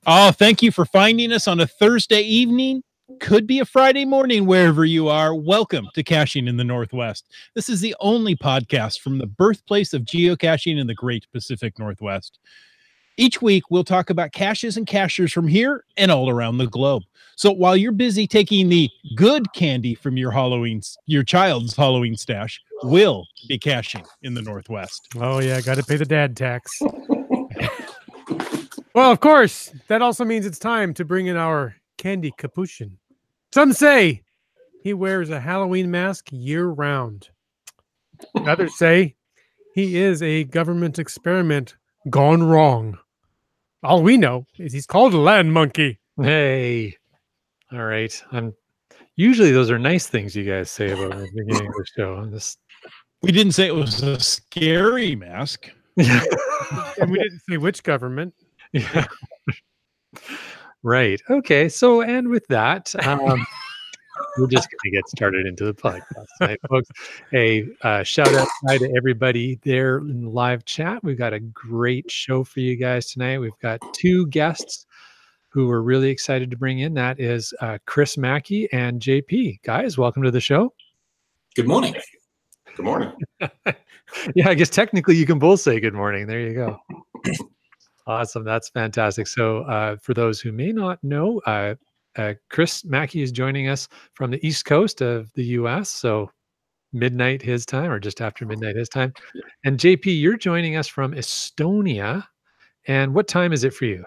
Oh, thank you for finding us on a Thursday evening. Could be a Friday morning wherever you are. Welcome to Caching in the Northwest. This is the only podcast from the birthplace of geocaching in the Great Pacific Northwest. Each week, we'll talk about caches and cachers from here and all around the globe. So while you're busy taking the good candy from your child's Halloween stash, we'll be caching in the Northwest. Oh, yeah, got to pay the dad tax. Well, of course, that also means it's time to bring in our candy capuchin. Some say he wears a Halloween mask year-round. Others say he is a government experiment gone wrong. All we know is he's called a land monkey. Hey, all right. Usually those are nice things you guys say about the beginning of the show. We didn't say it was a scary mask. And we didn't say which government. Yeah. Right. Okay. So, and with that, we're just going to get started into the podcast tonight, folks. A shout out to everybody there in the live chat. We've got a great show for you guys tonight. We've got two guests who we're really excited to bring in. That is Chris Mackey and JP. Guys, welcome to the show. Good morning. Good morning. Yeah, I guess technically you can both say good morning. There you go. Awesome. That's fantastic. So for those who may not know, Chris Mackey is joining us from the East Coast of the U.S., so midnight his time or just after midnight his time. And JP, you're joining us from Estonia. And what time is it for you?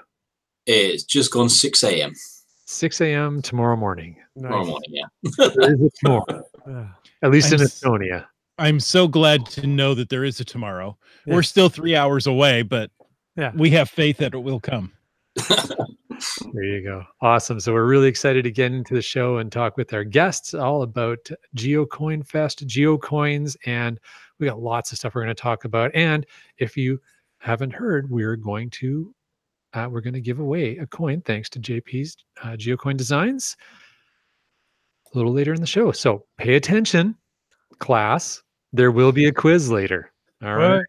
It's just gone 6 a.m. 6 a.m. tomorrow morning. Nice. Tomorrow morning, yeah. There is a tomorrow, at least in Estonia. I'm so glad to know that there is a tomorrow. Yeah. We're still 3 hours away, but we have faith that it will come. There you go. Awesome. So we're really excited to get into the show and talk with our guests all about GeoCoinFest, GeoCoins, and we got lots of stuff we're going to talk about. And if you haven't heard, we're going to give away a coin thanks to JP's GeoCoin Designs a little later in the show. So pay attention, class. There will be a quiz later. All right.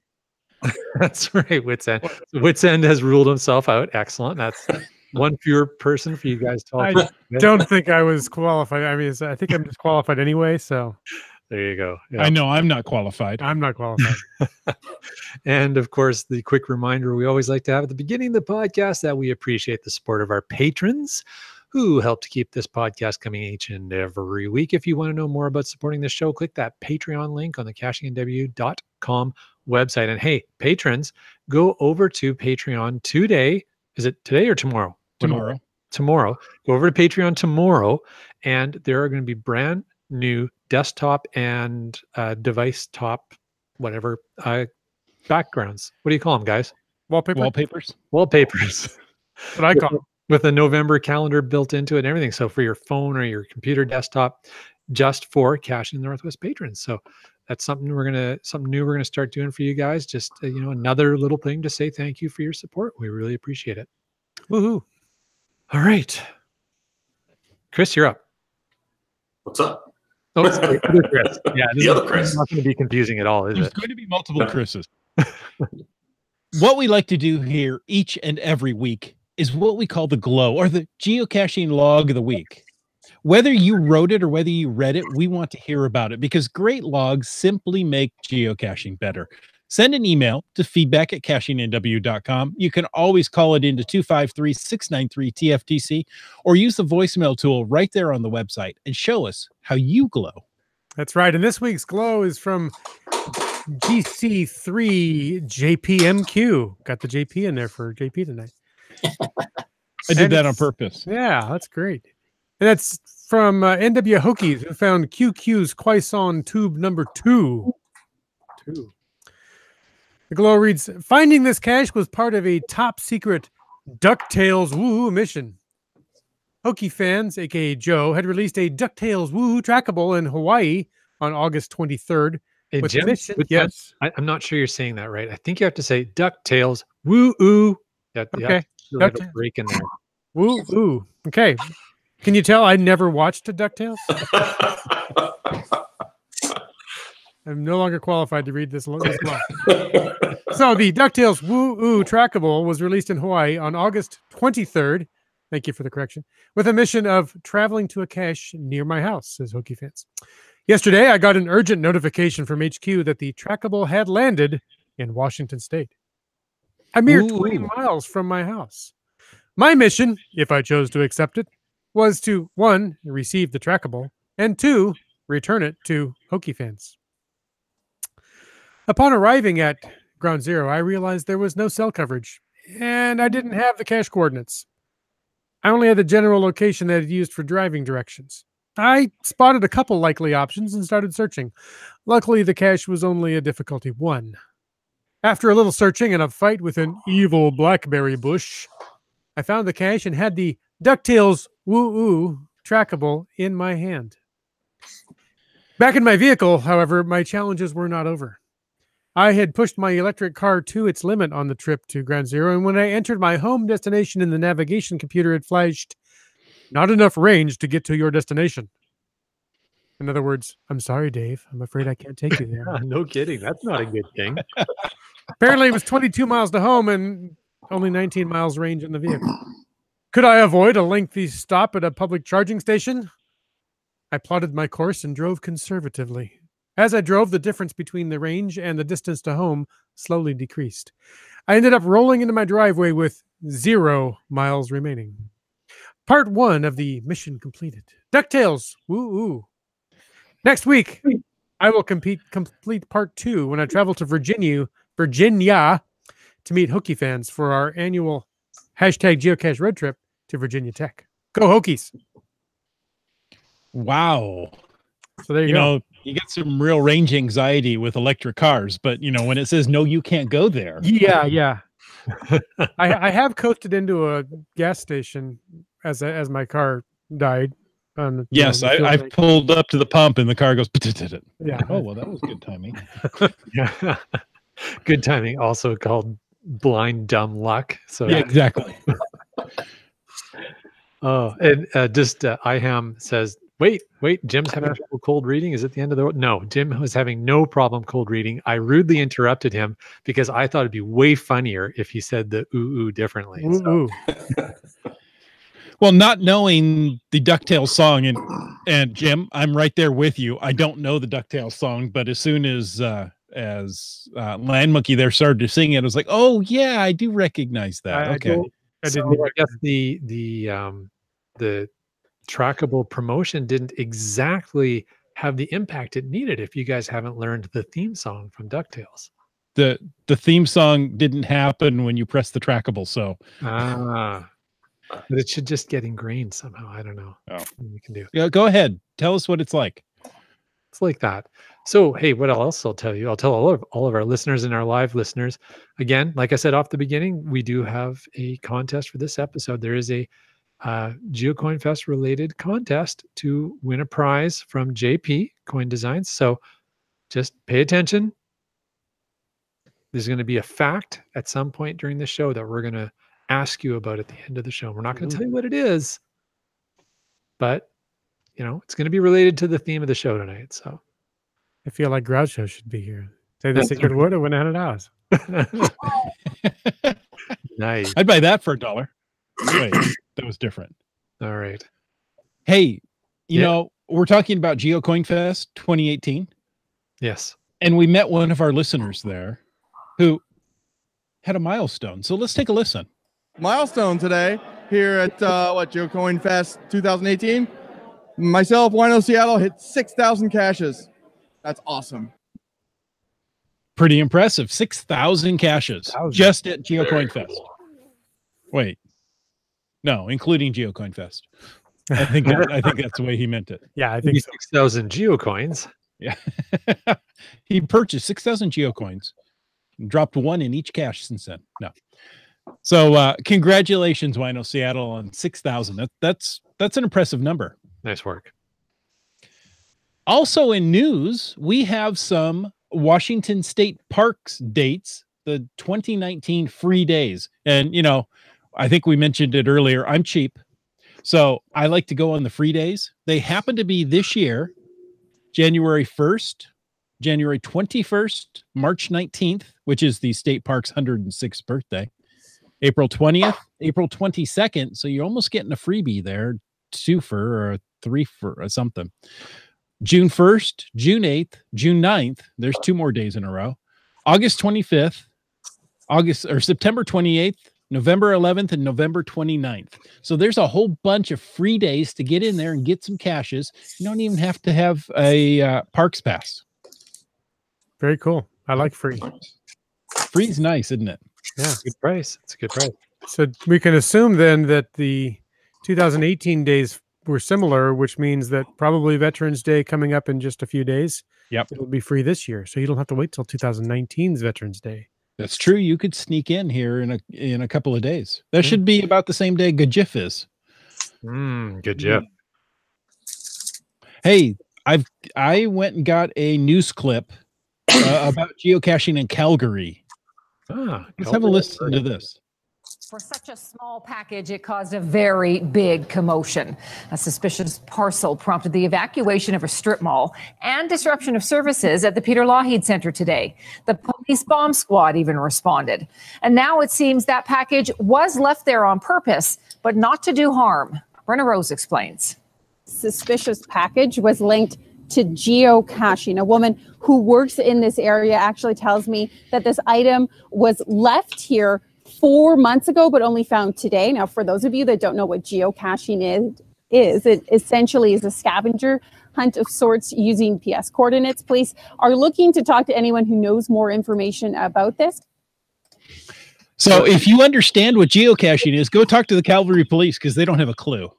That's right. Wits End. So Wits End has ruled himself out. Excellent. That's one fewer person for you guys to talk about. I don't think I was qualified. I mean, I think I'm disqualified anyway. So there you go. Yeah. I know I'm not qualified. I'm not qualified. And of course, the quick reminder we always like to have at the beginning of the podcast that we appreciate the support of our patrons who help to keep this podcast coming each and every week. If you want to know more about supporting the show, click that Patreon link on the cachingandw.com website. And hey, patrons, go over to Patreon today. Is it today or tomorrow? Tomorrow. Tomorrow. Go over to Patreon tomorrow, and there are going to be brand new desktop and device top, whatever, backgrounds. What do you call them, guys? Wallpapers. Wallpapers. What I call them. With a November calendar built into it and everything. So for your phone or your computer desktop, just for Caching in the Northwest patrons. So that's something new we're gonna start doing for you guys. Just another little thing to say thank you for your support. We really appreciate it. Woohoo! All right, Chris, you're up. What's up? Oh, sorry, other Chris. Yeah, the other Chris. Not going to be confusing at all, is There's it? going to be multiple Chris's. What we like to do here each and every week is what we call the glow, or the geocaching log of the week. Whether you wrote it or whether you read it, we want to hear about it because great logs simply make geocaching better. Send an email to feedback@cachingandw.com. You can always call it into 253-693-TFTC or use the voicemail tool right there on the website and show us how you glow. That's right. And this week's glow is from GC3 JPMQ. Got the JP in there for JP tonight. I did that on purpose. Yeah, that's great. And that's from NW Hokies, who found QQ's Quaison tube number 2. The glow reads, finding this cache was part of a top secret DuckTales Woohoo mission. Hokie fans, aka Joe, had released a DuckTales Woohoo trackable in Hawaii on August 23rd. Hey, with Jim, mission, yes. I'm not sure you're saying that right. I think you have to say DuckTales Woo-oo. Okay. Like a break in there. Woo-oo. Okay. Can you tell I never watched a DuckTales? I'm no longer qualified to read this long. So the DuckTales Woo-Oo Trackable was released in Hawaii on August 23rd. Thank you for the correction. With a mission of traveling to a cache near my house, says Hokey Fans. Yesterday, I got an urgent notification from HQ that the Trackable had landed in Washington State, a mere 20 miles from my house. My mission, if I chose to accept it, was to 1, receive the Trackable, and 2, return it to Hokey Fans. Upon arriving at Ground Zero, I realized there was no cell coverage, and I didn't have the cache coordinates. I only had the general location that I'd used for driving directions. I spotted a couple likely options and started searching. Luckily, the cache was only a difficulty 1. After a little searching and a fight with an evil blackberry bush, I found the cache and had the DuckTales Woo-Oo Trackable in my hand. Back in my vehicle, however, my challenges were not over. I had pushed my electric car to its limit on the trip to Ground Zero, and when I entered my home destination in the navigation computer, it flashed, "Not enough range to get to your destination." In other words, "I'm sorry, Dave. I'm afraid I can't take you there." No kidding. That's not a good thing. Apparently, it was 22 miles to home and only 19 miles range in the vehicle. Could I avoid a lengthy stop at a public charging station? I plotted my course and drove conservatively. As I drove, the difference between the range and the distance to home slowly decreased. I ended up rolling into my driveway with 0 miles remaining. Part 1 of the mission completed. DuckTales, woo-oo. Next week, I will complete part 2 when I travel to Virginia to meet Hokey Fans for our annual #geocache road trip to Virginia Tech. Go Hokies! Wow. So there you go. You get some real range anxiety with electric cars, but when it says no, you can't go there. Yeah. I have coasted into a gas station as my car died. Yes, I've pulled up to the pump and the car goes. Yeah. Oh well, that was good timing. Yeah. Good timing, also called blind dumb luck. So yeah, exactly. Oh, and Iham says, wait, Jim's having trouble cold reading. Is it the end of the road? No, Jim was having no problem cold reading. I rudely interrupted him because I thought it'd be way funnier if he said the ooh differently. Ooh. Well, not knowing the DuckTales song, and Jim, I'm right there with you. I don't know the DuckTales song, but as soon as Land Monkey there started to sing it, I was like, oh yeah, I do recognize that. Okay. I guess the trackable promotion didn't exactly have the impact it needed if you guys haven't learned the theme song from DuckTales. The theme song didn't happen when you press the trackable, so but it should just get ingrained somehow. I don't know. Oh. We can do. Yeah, go ahead. Tell us what it's like. It's like that. So, hey, what else I'll tell you? I'll tell all of our listeners and our live listeners. Again, like I said off the beginning, we do have a contest for this episode. There is a GeoCoinFest related contest to win a prize from JP Coin Designs. So just pay attention. There's going to be a fact at some point during the show that we're going to ask you about at the end of the show. We're not going to tell you what it is, but it's going to be related to the theme of the show tonight. So I feel like Groucho should be here. Say the secret word and win $100. Nice. I'd buy that for $1. Wait, that was different. All right. Hey, you know, we're talking about GeoCoinFest 2018. Yes. And we met one of our listeners there who had a milestone. So let's take a listen. Milestone today here at GeoCoinFest 2018. Myself, Wino Seattle, hit 6,000 caches. That's awesome. Pretty impressive. 6,000 caches just at GeoCoinFest. Wait, no, including GeoCoinFest. I think that's the way he meant it. Yeah, I think so. 6,000 geocoins. Yeah, he purchased 6,000 geocoins, and dropped one in each cache since then. No, so congratulations, Wino Seattle, on 6,000. That's an impressive number. Nice work. Also in news, we have some Washington State Parks dates, the 2019 free days. And, I think we mentioned it earlier. I'm cheap, so I like to go on the free days. They happen to be this year, January 1st January 21st, March 19th, which is the state park's 106th birthday, April 20th, April 22nd. So you're almost getting a freebie there, 2 for or a 3 for or something. June 1st, June 8th, June 9th. There's 2 more days in a row. August 25th, September 28th, November 11th, and November 29th. So there's a whole bunch of free days to get in there and get some caches. You don't even have to have a parks pass. Very cool. I like free. Free's nice, isn't it? Yeah, good price. It's a good price. So we can assume then that the 2018 days were similar, which means that probably Veterans Day coming up in just a few days. Yep. It'll be free this year. So you don't have to wait till 2019's Veterans Day. That's true. You could sneak in here in a couple of days. That should be about the same day GeoCoinFest is. Good job. Hey, I went and got a news clip about geocaching in Calgary. Let's have a listen to this. For such a small package, it caused a very big commotion. A suspicious parcel prompted the evacuation of a strip mall and disruption of services at the Peter Lougheed Center today. The police bomb squad even responded. And now it seems that package was left there on purpose, but not to do harm. Brenna Rose explains. Suspicious package was linked to geocaching. A woman who works in this area actually tells me that this item was left here 4 months ago, but only found today. Now, for those of you that don't know what geocaching is, it essentially is a scavenger hunt of sorts using PS coordinates. Police are looking to talk to anyone who knows more information about this. So if you understand what geocaching is, go talk to the Calgary police because they don't have a clue.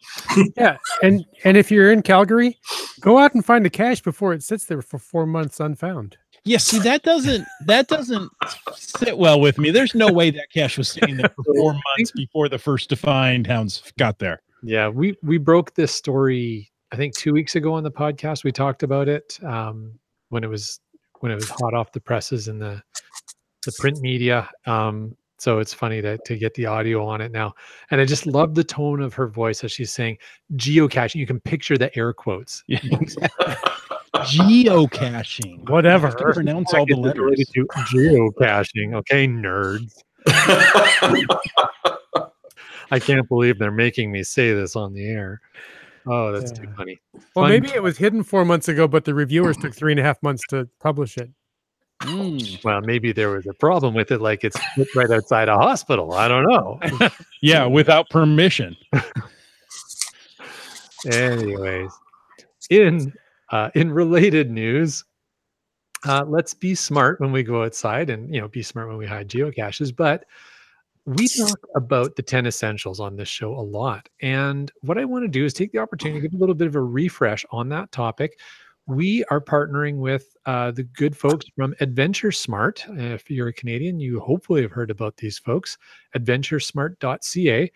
Yeah. And if you're in Calgary, go out and find a cache before it sits there for 4 months unfound. Yeah, see, that doesn't sit well with me. There's no way that cache was sitting there for 4 months before the first defined hounds got there. Yeah, we broke this story, I think 2 weeks ago on the podcast. We talked about it when it was hot off the presses in the print media. So it's funny to get the audio on it now. And I just love the tone of her voice as she's saying geocaching. You can picture the air quotes. Yeah, exactly. Geocaching. Whatever. Pronounce all the letters. To geocaching. Okay, nerds. I can't believe they're making me say this on the air. Oh, that's too funny. Well, maybe it was hidden 4 months ago, but the reviewers took 3.5 months to publish it. Well, maybe there was a problem with it, like it's right outside a hospital. I don't know. Yeah, without permission. Anyways, in related news, let's be smart when we go outside and, be smart when we hide geocaches. But we talk about the 10 essentials on this show a lot. And what I want to do is take the opportunity to give a little bit of a refresh on that topic. We are partnering with the good folks from Adventure Smart. If you're a Canadian, you hopefully have heard about these folks, adventuresmart.ca.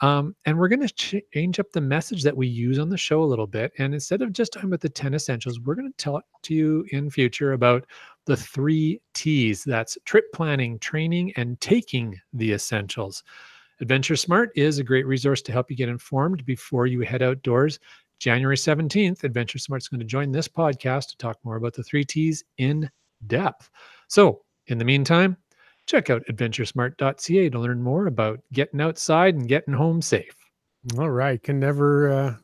And we're going to change up the message that we use on the show a little bit. And instead of just talking about the 10 essentials, we're going to tell to you in future about the 3 T's. That's trip planning, training, and taking the essentials. Adventure Smart is a great resource to help you get informed before you head outdoors. January 17th, Adventure Smart is going to join this podcast to talk more about the 3 T's in depth. So in the meantime, check out adventuresmart.ca to learn more about getting outside and getting home safe. All right. Can never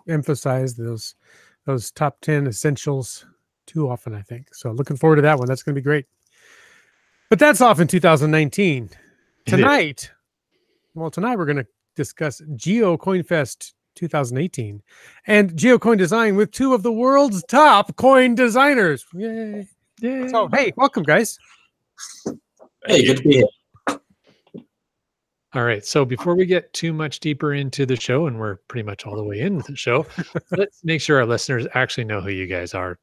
emphasize those top 10 essentials too often, I think. So looking forward to that one. That's going to be great. But that's off in 2019. Tonight we're going to discuss GeoCoinFest 2018 and GeoCoin design with 2 of the world's top coin designers. Yay. Yay. So, hey, welcome, guys. Hey, good to be here. All right. So before we get too much deeper into the show, and we're pretty much all the way into the show, let's make sure our listeners actually know who you guys are.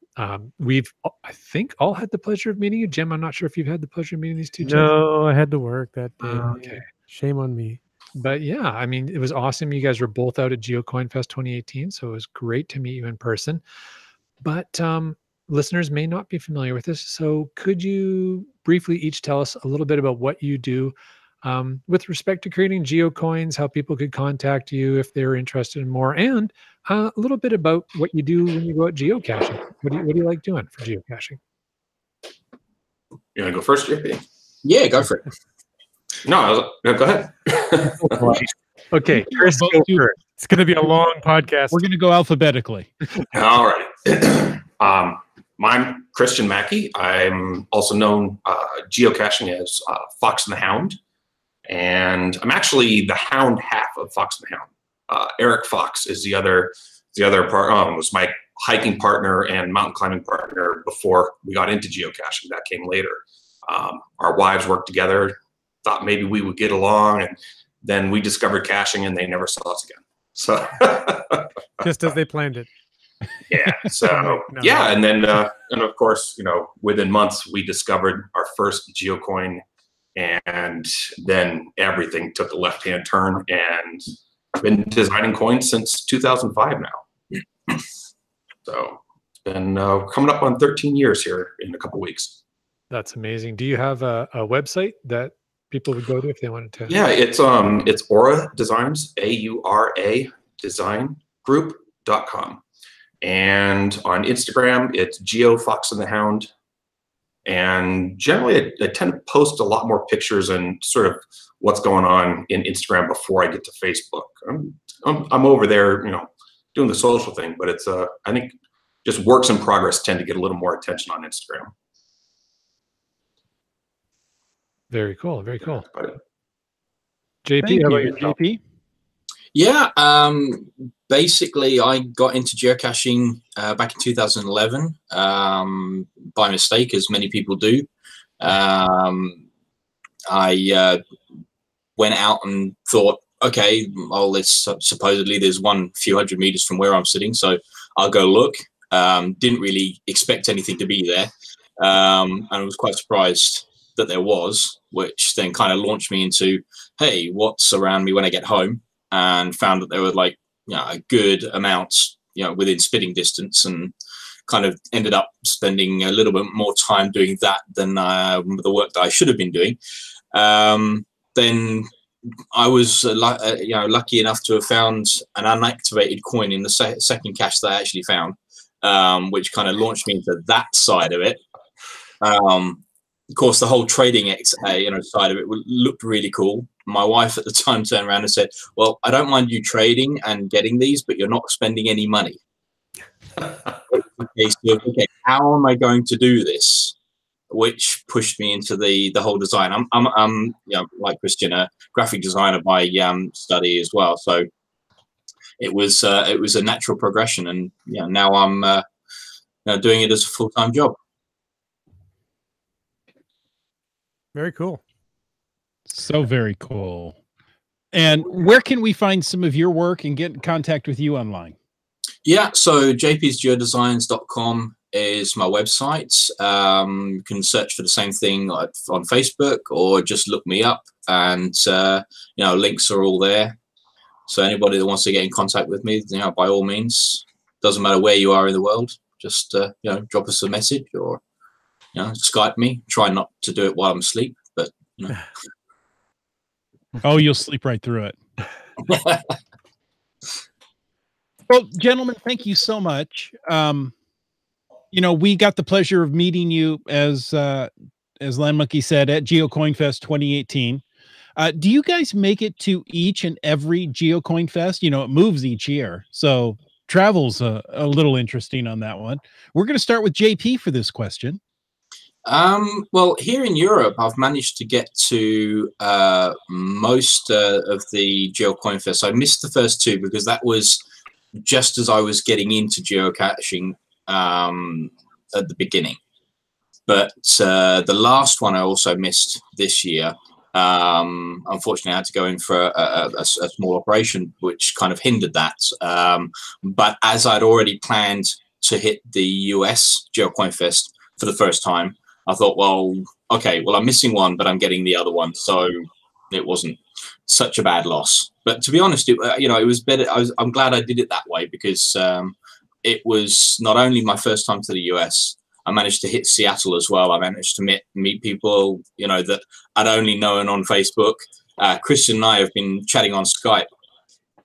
We've, I think, all had the pleasure of meeting you. Jim, I'm not sure if you've had the pleasure of meeting these 2 gentlemen. No, I had to work that day. Okay. Shame on me. But yeah, I mean, it was awesome. You guys were both out at GeoCoinFest 2018, so it was great to meet you in person. But listeners may not be familiar with this, so could you briefly each tell us a little bit about what you do with respect to creating geocoins, how people could contact you if they're interested in more, and a little bit about what you do when you go out geocaching. What do you like doing for geocaching? You want to go first, JP? Yeah, go for it. No, go ahead. Okay, Chris, Both go you- first. It's going to be a long podcast. We're going to go alphabetically. All right. I'm Christian Mackey. I'm also known geocaching as Fox and the Hound. And I'm actually the hound half of Fox and the Hound. Eric Fox is the other part. Was my hiking partner and mountain climbing partner before we got into geocaching. That came later. Our wives worked together, thought maybe we would get along, and then we discovered caching and they never saw us again. So Just as they planned it. yeah. So No. yeah, and then and of course, within months we discovered our first GeoCoin, and then everything took a left-hand turn, and I've been designing coins since 2005 now. So it's been coming up on 13 years here in a couple weeks. That's amazing. Do you have a website that people would go to if they wanted to? Yeah, it's Aura Designs, AURA designgroup.com. And on Instagram, it's GeoFox and the Hound. And generally, I tend to post a lot more pictures and sort of what's going on in Instagram before I get to Facebook. I'm over there, doing the social thing, but it's I think just works in progress tend to get a little more attention on Instagram. Very cool. Very cool. But, JP, Thank how about you, yourself? JP. Yeah, basically, I got into geocaching back in 2011 by mistake, as many people do. I went out and thought, okay, well, supposedly there's one few hundred meters from where I'm sitting, so I'll go look. Didn't really expect anything to be there, and I was quite surprised that there was, which then kind of launched me into, hey, what's around me when I get home? And found that there were a good amount, within spitting distance, and kind of ended up spending a little bit more time doing that than the work that I should have been doing. Then I was lucky enough to have found an unactivated coin in the second cache that I actually found, which kind of launched me into that side of it. Of course, the whole trading side of it looked really cool. My wife at the time turned around and said, well, I don't mind you trading and getting these, but you're not spending any money. Okay, how am I going to do this? Which pushed me into the whole design. I'm like Christian, a graphic designer by study as well. So it was a natural progression, and now I'm doing it as a full-time job. Very cool. So very cool. And where can we find some of your work and get in contact with you online? Yeah, so jpsgeodesigns.com is my website. You can search for the same thing on Facebook, or just look me up, and links are all there. So anybody that wants to get in contact with me, by all means, doesn't matter where you are in the world, just drop us a message, or Skype me. Try not to do it while I'm asleep, but Oh, you'll sleep right through it. Well, gentlemen, thank you so much. We got the pleasure of meeting you as Land Monkey said at GeoCoinFest 2018. Do you guys make it to each and every GeoCoinFest? It moves each year, so travel's a little interesting on that one. We're going to start with JP for this question. Well, here in Europe, I've managed to get to most of the GeoCoinFest. I missed the first two because that was just as I was getting into geocaching at the beginning. But the last one I also missed this year. Unfortunately, I had to go in for a small operation, which kind of hindered that. But as I'd already planned to hit the US GeoCoinFest for the first time, I thought, well, okay, well, I'm missing one, but I'm getting the other one, so it wasn't such a bad loss. But to be honest, it was better. I'm glad I did it that way, because it was not only my first time to the US. I managed to hit Seattle as well. I managed to meet people, that I'd only known on Facebook. Christian and I have been chatting on Skype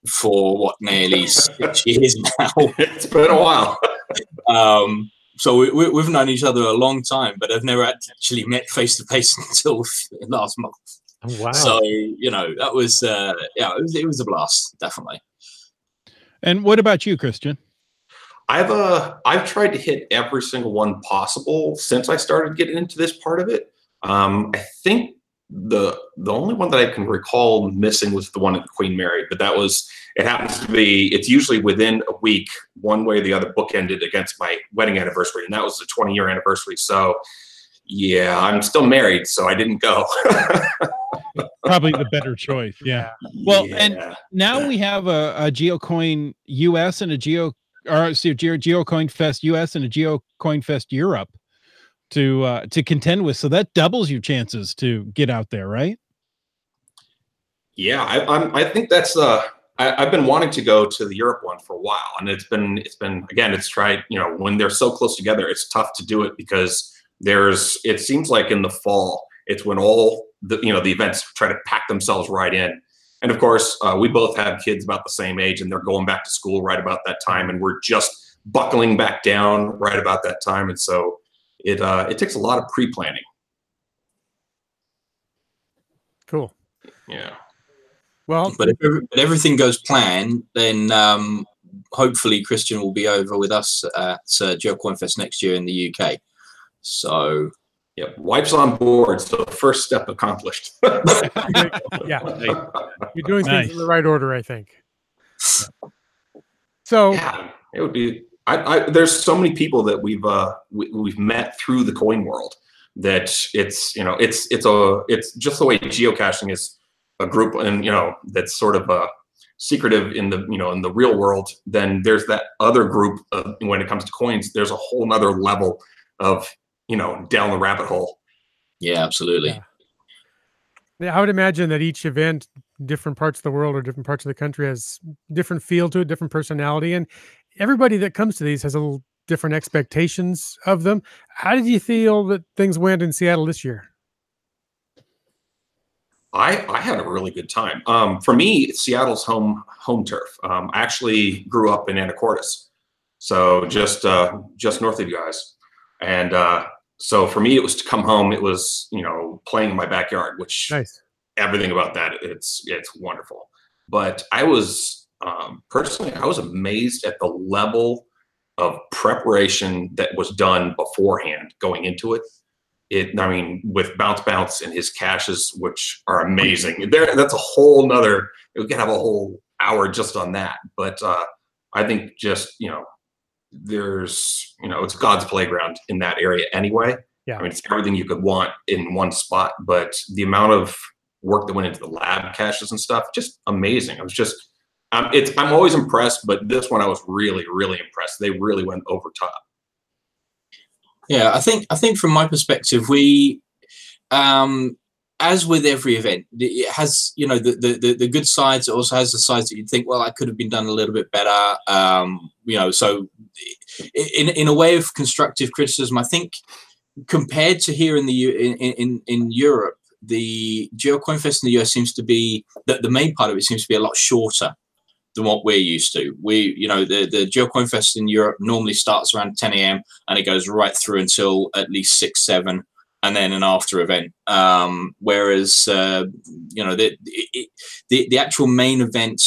for nearly 6 years now. It's been a while. So we've known each other a long time, but I've never actually met face to face until last month. Oh, wow. So that was it was a blast, definitely. And what about you, Christian? I've tried to hit every single one possible since I started getting into this part of it. I think the only one that I can recall missing was the one at Queen Mary, but it happens to be, it's usually within a week, one way or the other, bookended against my wedding anniversary, and that was the 20-year anniversary. So yeah, I'm still married, so I didn't go. Probably the better choice. Yeah. Well, and now we have a GeoCoin US and a GeoCoinFest US and a GeoCoinFest Europe to contend with. So that doubles your chances to get out there, right? Yeah, I think that's I've been wanting to go to the Europe one for a while, and it's been again, it's tried, when they're so close together, it's tough to do it because it seems like in the fall, it's when all the events try to pack themselves right in. And of course, we both have kids about the same age, and they're going back to school right about that time, and we're just buckling back down right about that time. And so it takes a lot of pre-planning. Cool. Yeah. Well, but if everything goes planned, then hopefully Christian will be over with us at GeoCoinFest next year in the UK. So, yep, wife's on board. So first step accomplished. Yeah, you're doing things in the right order, I think. So yeah, it would be. There's so many people that we've met through the coin world that it's just the way geocaching is a group, and that's sort of secretive in the in the real world. Then there's that other group when it comes to coins. There's a whole nother level of down the rabbit hole. Yeah, absolutely. Yeah, I would imagine that each event, different parts of the world or different parts of the country, has different feel to it, different personality, and everybody that comes to these has a little different expectations of them. How did you feel that things went in Seattle this year? I had a really good time. For me, Seattle's home turf. I actually grew up in Anacortes, so just north of you guys, and so for me, it was to come home. It was playing in my backyard, which nice. Everything about that, it's wonderful. But I was personally, I was amazed at the level of preparation that was done beforehand going into it. With Bounce and his caches, which are amazing. That's a whole nother. We could have a whole hour just on that. But I think just there's it's God's playground in that area anyway. Yeah. It's everything you could want in one spot. But the amount of work that went into the lab caches and stuff, just amazing. I was just I'm always impressed, but this one I was really, really impressed. They really went over top. Yeah, I think from my perspective, we, as with every event, it has the good sides. It also has the sides that you'd think, well, I could have been done a little bit better. So in a way of constructive criticism, I think compared to here in Europe, the GeoCoinFest in the US seems to be the main part of it seems to be a lot shorter than what we're used to. The GeoCoinFest in Europe normally starts around 10 a.m. and it goes right through until at least 6, 7, and then an after event. Whereas the actual main event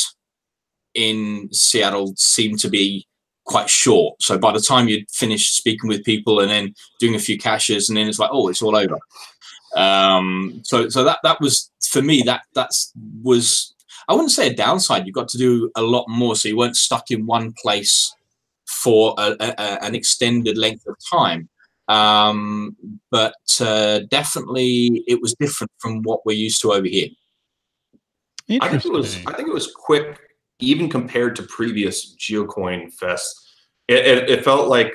in Seattle seemed to be quite short. So by the time you'd finish speaking with people and then doing a few caches, and then it's like, oh, it's all over. So that was for me. That was. I wouldn't say a downside. You got to do a lot more, so you weren't stuck in one place for an extended length of time. But definitely, it was different from what we're used to over here. I think it was quick, even compared to previous GeoCoinFest. It felt like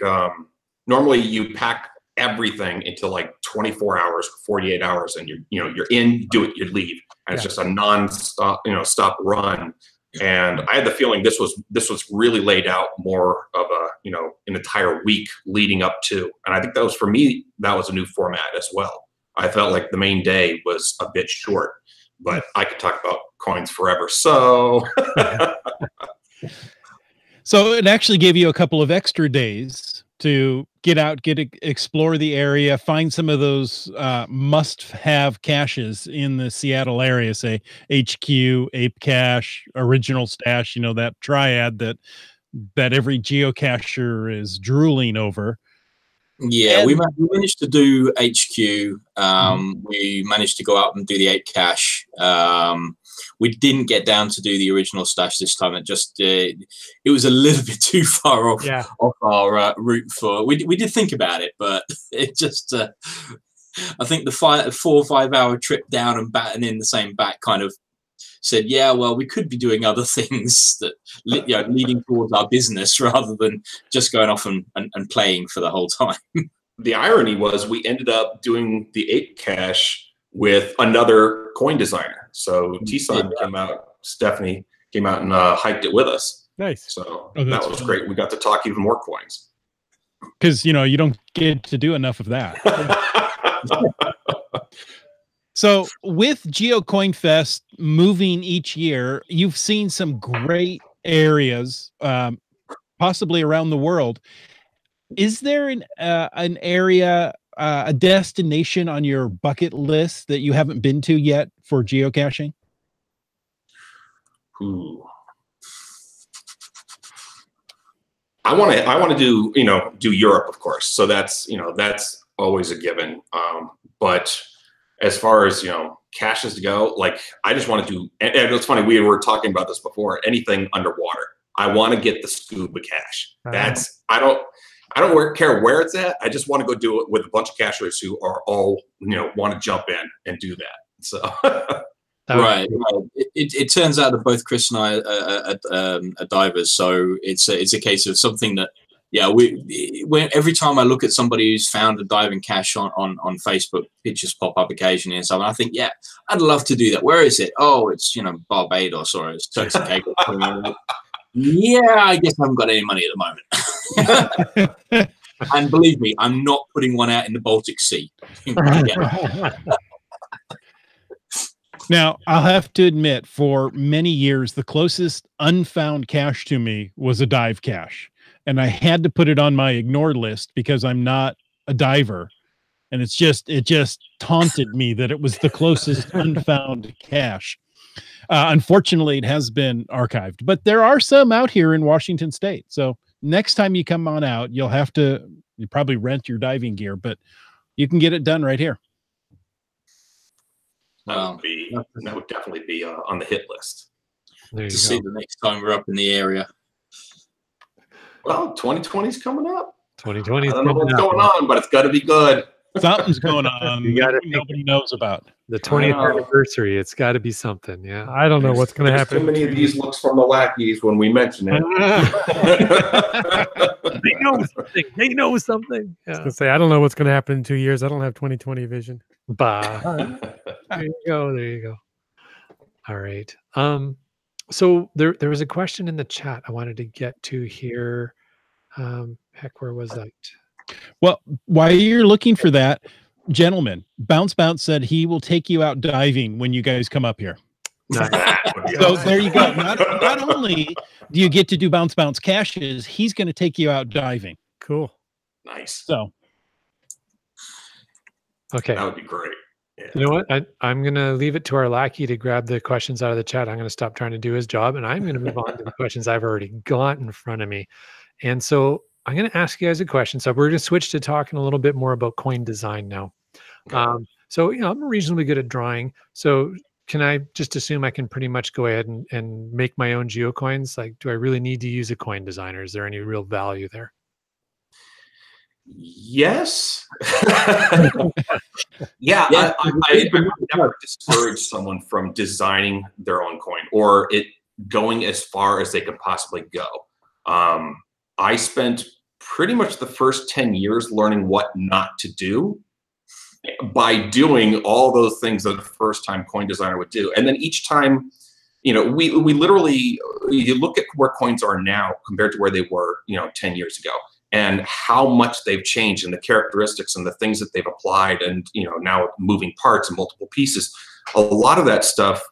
normally you pack everything into like 24 hours, 48 hours, and you're in, you do it, you leave, and it's just a non-stop stop run. And I had the feeling this was really laid out more of an entire week leading up to, and I think that was, for me, that was a new format as well. I felt like the main day was a bit short, but I could talk about coins forever. So so it actually gave you a couple of extra days to get out, explore the area, find some of those must-have caches in the Seattle area, say HQ, Ape Cache, Original Stash, you know, that triad that every geocacher is drooling over. Yeah, we managed to do HQ. We managed to go out and do the Ape Cache. We didn't get down to do the Original Stash this time. It just it was a little bit too far off our route for. We did think about it, but it just I think the 4 or 5 hour trip down and back and in the same back kind of said, yeah, well, we could be doing other things that leading towards our business rather than just going off and playing for the whole time. The irony was we ended up doing the Ape Cache with another coin designer. So T-Sun came out, Stephanie came out and hiked it with us. Nice. So that was great. We got to talk even more coins. Because, you know, you don't get to do enough of that. So with GeoCoinFest moving each year, you've seen some great areas, possibly around the world. Is there an area, a destination on your bucket list that you haven't been to yet for geocaching? Ooh. I want to do Europe, of course. So that's always a given. But as far as, caches to go, like I just want to do, and it's funny, we were talking about this before, anything underwater. I want to get the scuba cache. That's, I don't care where it's at. I just want to go do it with a bunch of cachers who are all, want to jump in and do that. So. Right. It turns out that both Chris and I are divers, so it's a case of something that, every time I look at somebody who's found a diving cache on Facebook, pictures pop up occasionally and stuff, and I think, yeah, I'd love to do that. Where is it? Oh, it's Barbados or it's Turks and Caicos. Yeah, I guess I haven't got any money at the moment. And believe me, I'm not putting one out in the Baltic Sea. Now, I'll have to admit, for many years, the closest unfound cache to me was a dive cache. And I had to put it on my ignored list because I'm not a diver. And it just taunted me that it was the closest unfound cache. Unfortunately, it has been archived. But there are some out here in Washington State. So next time you come on out, you probably rent your diving gear, but you can get it done right here. That would definitely be on the hit list. To see the next time we're up in the area. Well, 2020 is coming up. 2020 is I don't know what's going on, but it's got to be good. Something's going on. Nobody knows about the 20th anniversary. It's got to be something. Yeah, I don't know what's going to happen. Too many of these looks from the lackeys when we mention it. They know something. Yeah. I was gonna say, I don't know what's going to happen in 2 years. I don't have 2020 vision. Bah. There you go. All right. So there was a question in the chat I wanted to get to here. Where was that? Well, while you're looking for that, gentlemen, Bounce said he will take you out diving when you guys come up here. Nice. So there you go. Not only do you get to do Bounce caches, he's going to take you out diving. Cool. Nice. So. Okay. That would be great. Yeah. You know what? I'm going to leave it to our lackey to grab the questions out of the chat. I'm going to stop trying to do his job, and I'm going to move on to the questions I've already got in front of me. And so I'm going to ask you guys a question. So we're going to switch to talking a little bit more about coin design now. Okay. So, I'm reasonably good at drawing. So can I just assume I can pretty much go ahead and make my own geocoins? Like, do I really need to use a coin designer? Is there any real value there? Yes. Yeah. I never discourage someone from designing their own coin or it going as far as they can possibly go. I spent pretty much the first 10 years learning what not to do by doing all those things that the first time coin designer would do. And then each time, we literally, you look at where coins are now compared to where they were, 10 years ago. And how much they've changed and the characteristics and the things that they've applied and, now moving parts and multiple pieces. A lot of that stuff,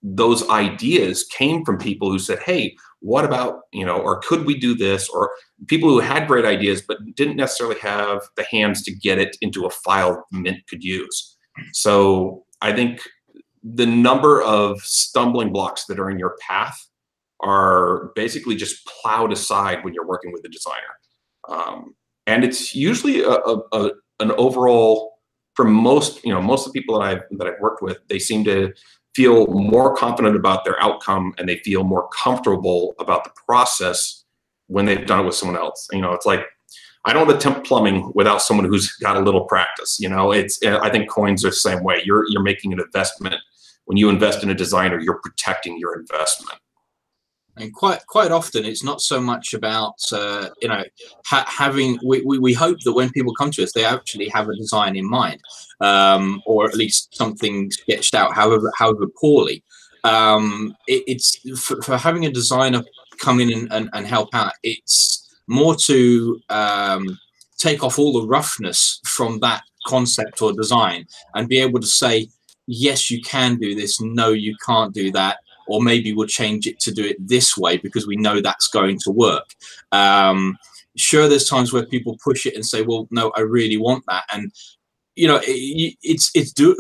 those ideas came from people who said, hey, what about, or could we do this? Or people who had great ideas, but didn't necessarily have the hands to get it into a file Mint could use. So I think the number of stumbling blocks that are in your path are basically just plowed aside when you're working with a designer. And it's usually an overall, for most of the people that I've worked with, they seem to feel more confident about their outcome, and they feel more comfortable about the process when they've done it with someone else. It's like, I don't attempt plumbing without someone who's got a little practice. I think coins are the same way. You're making an investment. When you invest in a designer, you're protecting your investment. And quite often, it's not so much about having. We hope that when people come to us, they actually have a design in mind, or at least something sketched out, however poorly. It's for having a designer come in and help out. It's more to take off all the roughness from that concept or design and be able to say, yes, you can do this. No, you can't do that. Or maybe we'll change it to do it this way because we know that's going to work. Sure, there's times where people push it and say, well, no, I really want that. And,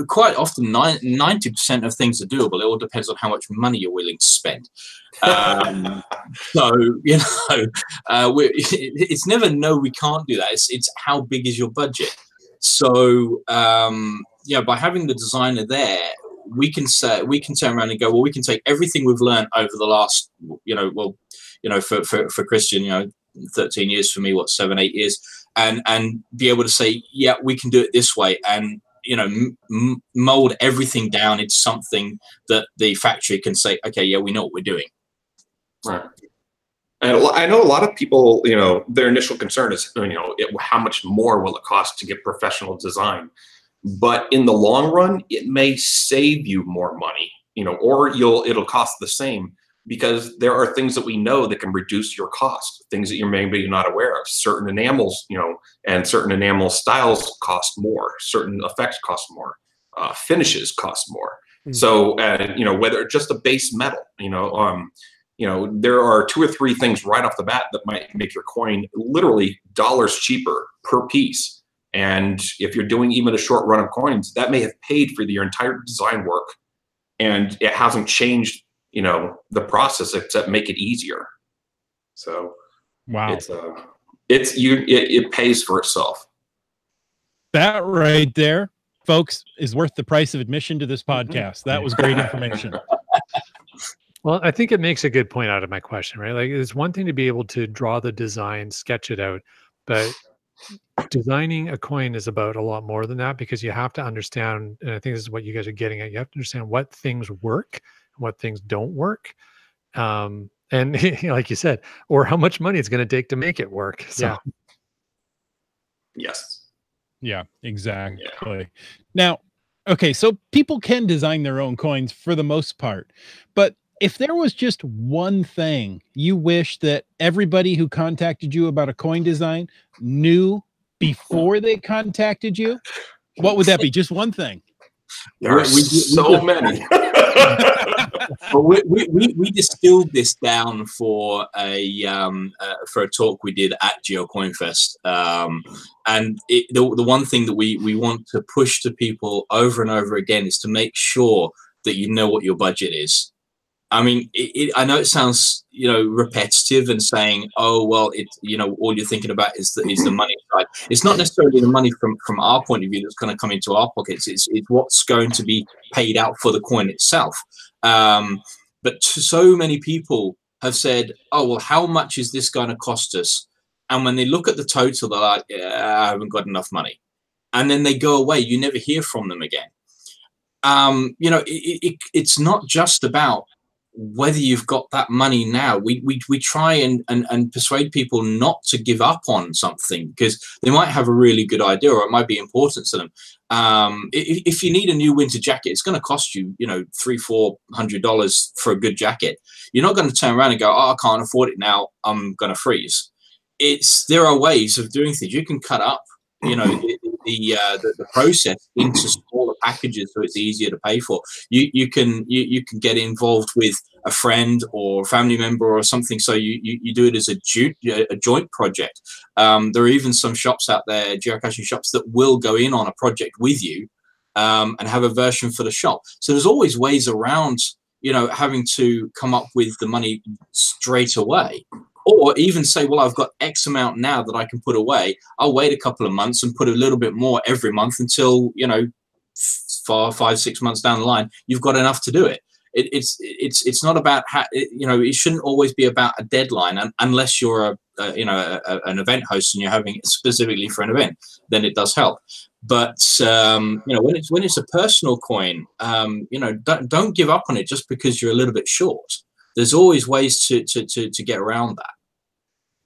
quite often 90% of things are doable. It all depends on how much money you're willing to spend. So, it's never no, we can't do that. It's how big is your budget? So, by having the designer there, we can turn around and go, well, we can take everything we've learned over the last, for Christian, 13 years, for me, 7-8 years, and be able to say, yeah, we can do it this way, and mold everything down into something that the factory can say, okay, yeah, we know what we're doing. Right. And I know a lot of people, their initial concern is, how much more will it cost to get professional design? But in the long run, it may save you more money, or it'll cost the same, because there are things that we know that can reduce your cost, things that you're maybe not aware of. Certain enamels, and certain enamel styles cost more, certain effects cost more, finishes cost more. Mm-hmm. So, whether just a base metal, there are 2 or 3 things right off the bat that might make your coin literally dollars cheaper per piece. And if you're doing even a short run of coins, that may have paid for your entire design work, and it hasn't changed, the process except make it easier. So, wow, it pays for itself. That right there, folks, is worth the price of admission to this podcast. That was great information. Well, I think it makes a good point out of my question, right? Like, it's one thing to be able to draw the design, sketch it out, but designing a coin is about a lot more than that, because you have to understand, and I think this is what you guys are getting at, you have to understand what things work and what things don't work. And like you said, or how much money it's going to take to make it work. So. Yeah. Yes. Yeah, exactly. Yeah. Now, okay, so people can design their own coins for the most part, but if there was just one thing you wish that everybody who contacted you about a coin design knew before they contacted you, what would that be? Just one thing. There are so many. Well, we distilled this down for a talk we did at GeoCoinFest, and the one thing that we want to push to people over and over again is to make sure that you know what your budget is. I mean, I know it sounds, repetitive and saying, oh, well, all you're thinking about is the money side. It's not necessarily the money from our point of view that's going to come into our pockets. It's what's going to be paid out for the coin itself. But so many people have said, oh, well, how much is this going to cost us? And when they look at the total, they're like, yeah, I haven't got enough money. And then they go away. You never hear from them again. It's not just about whether you've got that money now. We try and persuade people not to give up on something, because they might have a really good idea, or it might be important to them. If you need a new winter jacket, it's going to cost you, $300-400 for a good jacket. You're not going to turn around and go, oh, I can't afford it now, I'm going to freeze. There are ways of doing things. You can cut up, the process into smaller packages so it's easier to pay for. You can get involved with a friend or family member or something. So you do it as a joint project. There are even some shops out there, geocaching shops, that will go in on a project with you and have a version for the shop. So there's always ways around, you know, having to come up with the money straight away. Or even say, well, I've got X amount now that I can put away. I'll wait a couple of months and put a little bit more every month until, you know, 4, 5, 6 months down the line, you've got enough to do it. It's not about you know, it shouldn't always be about a deadline, unless you're an event host and you're having it specifically for an event, then it does help. But you know, when it's a personal coin, you know, don't give up on it just because you're a little bit short. There's always ways to get around that.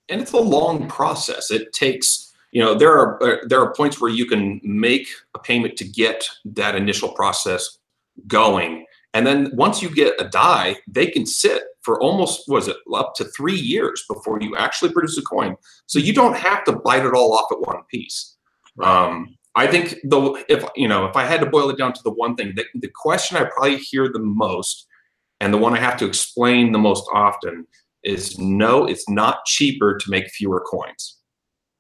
And it's a long process. It takes, you know, there are points where you can make a payment to get that initial process going. And then once you get a die, they can sit for almost, up to 3 years before you actually produce a coin. So you don't have to bite it all off at one piece. I think if I had to boil it down to the one thing, the question I probably hear the most, and the one I have to explain the most often, is no, it's not cheaper to make fewer coins.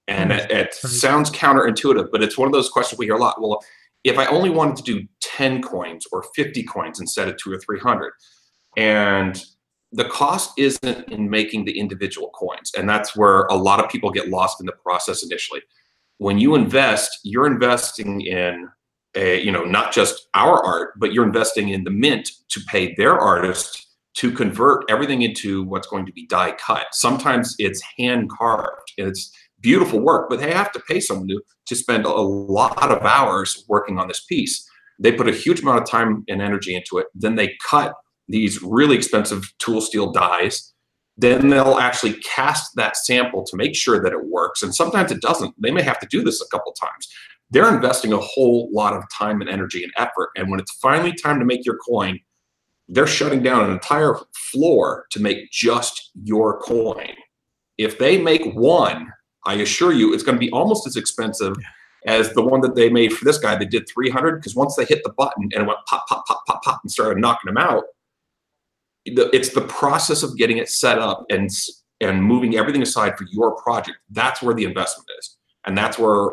And it sounds counterintuitive, but it's one of those questions we hear a lot. Well, if I only wanted to do 10 coins or 50 coins instead of 200 or 300, and the cost isn't in making the individual coins. And that's where a lot of people get lost in the process initially. When you invest, you're investing in not just our art, but you're investing in the mint to pay their artist to convert everything into what's going to be die cut. Sometimes it's hand carved and it's beautiful work, but they have to pay someone to spend a lot of hours working on this piece. They put a huge amount of time and energy into it. Then they cut these really expensive tool steel dies. Then they'll actually cast that sample to make sure that it works. And sometimes it doesn't. They may have to do this a couple times. They're investing a whole lot of time and energy and effort. And when it's finally time to make your coin, they're shutting down an entire floor to make just your coin. If they make one, I assure you, it's going to be almost as expensive as the one that they made for this guy. They did 300, because once they hit the button and it went pop, pop, pop, pop, pop, and started knocking them out, it's the process of getting it set up and moving everything aside for your project. That's where the investment is. And that's where,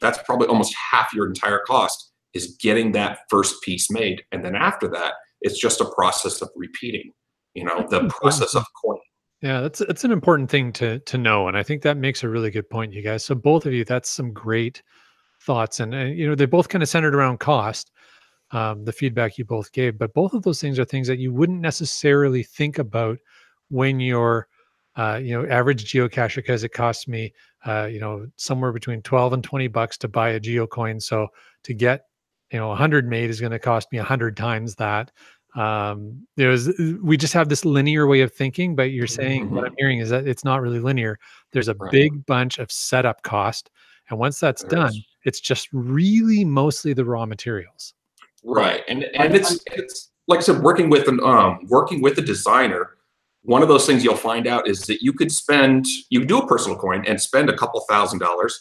that's probably almost half your entire cost, is getting that first piece made. And then after that, it's just a process of repeating, the process of coin. Yeah, that's an important thing to know. And I think that makes a really good point, you guys. So both of you, that's some great thoughts. And, they both kind of centered around cost, the feedback you both gave. But both of those things are things that you wouldn't necessarily think about when you're, average geocacher, because it costs me, somewhere between 12 and 20 bucks to buy a geocoin. So to get, 100 made is going to cost me 100 times that. We just have this linear way of thinking, but you're saying, what I'm hearing is that it's not really linear. There's a big bunch of setup cost. And once that's done, it's just really mostly the raw materials. Right. And it's like I said, working with a designer, one of those things you'll find out is that you could do a personal coin and spend a couple $1,000s,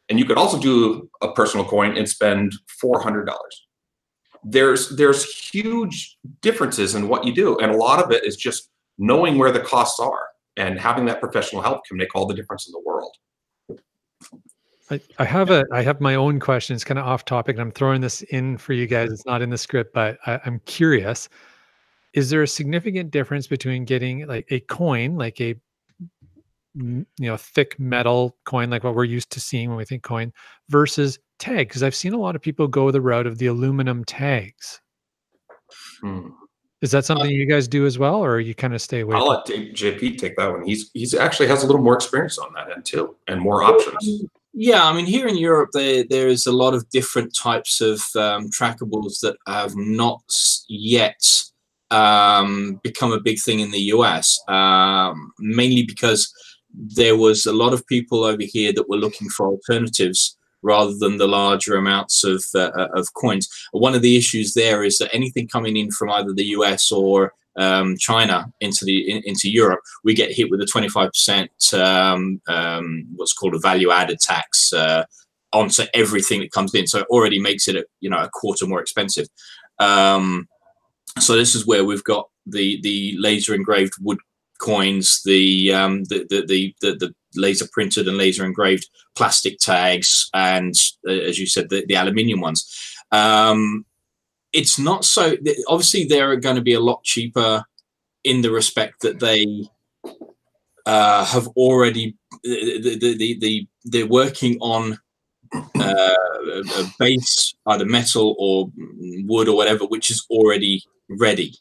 and you could also do a personal coin and spend $400. There's huge differences in what you do, and a lot of it is just knowing where the costs are, and having that professional help can make all the difference in the world. I have my own question. It's kind of off topic, and I'm throwing this in for you guys. It's not in the script, but I'm curious. Is there a significant difference between getting like a coin, like a thick metal coin, like what we're used to seeing when we think coin, versus tag? Because I've seen a lot of people go the route of the aluminum tags. Is that something you guys do as well, or you kind of stay away? I'll let JP take that one. He's actually has a little more experience on that end too, and more options. Yeah, I mean, here in Europe, there's a lot of different types of trackables that have not yet become a big thing in the US, mainly because there was a lot of people over here that were looking for alternatives rather than the larger amounts of coins. One of the issues there is that anything coming in from either the US or China into Europe, we get hit with a 25% what's called a value-added tax onto everything that comes in. So it already makes it a quarter more expensive. So this is where we've got the laser engraved wood coins, the laser printed and laser engraved plastic tags, and as you said, the aluminium ones. It's not so, obviously they're going to be a lot cheaper in the respect that they have already, they're working on a base, either metal or wood or whatever, which is already ready.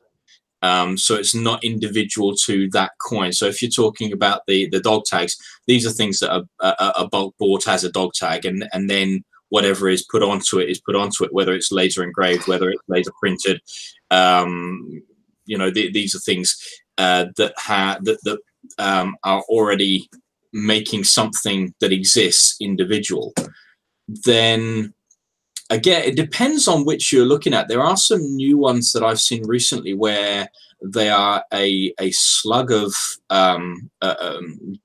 So it's not individual to that coin. So if you're talking about the dog tags, these are things that are bulk bought as a dog tag, and then whatever is put onto it is put onto it, whether it's laser engraved, whether it's laser printed. You know, these are things that are already making something that exists individual. Then again, it depends on which you're looking at. There are some new ones that I've seen recently where they are a slug of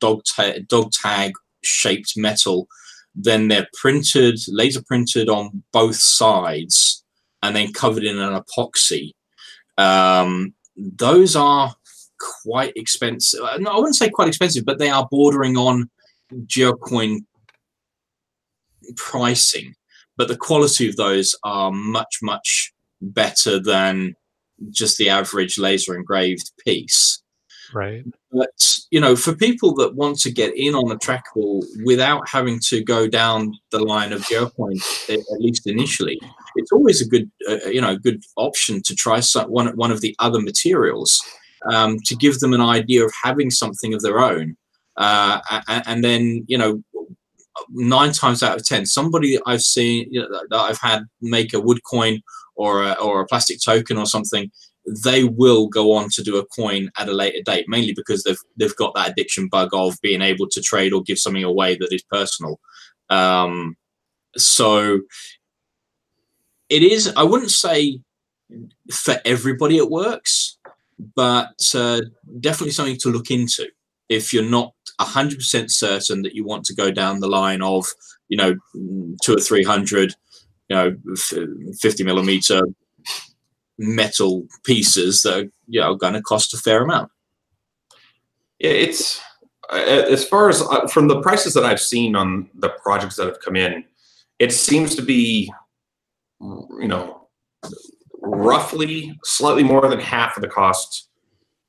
dog tag shaped metal. Then they're printed, laser printed on both sides, and then covered in an epoxy. Those are quite expensive. No, I wouldn't say quite expensive, but they are bordering on GeoCoin pricing. But the quality of those are much, much better than just the average laser engraved piece. Right. But, you know, for people that want to get in on the trackable without having to go down the line of GeoCoin, at least initially, it's always a good, good option to try one of the other materials to give them an idea of having something of their own. And then, you know, 9 times out of 10, somebody I've seen, that I've had make a wood coin or a plastic token or something, they will go on to do a coin at a later date, mainly because they've got that addiction bug of being able to trade or give something away that is personal. So it is, I wouldn't say for everybody it works, but definitely something to look into if you're not 100% certain that you want to go down the line of, 200 or 300, 50 millimeter metal pieces that are going to cost a fair amount. Yeah, it's as far as from the prices that I've seen on the projects that have come in, it seems to be, roughly slightly more than half of the cost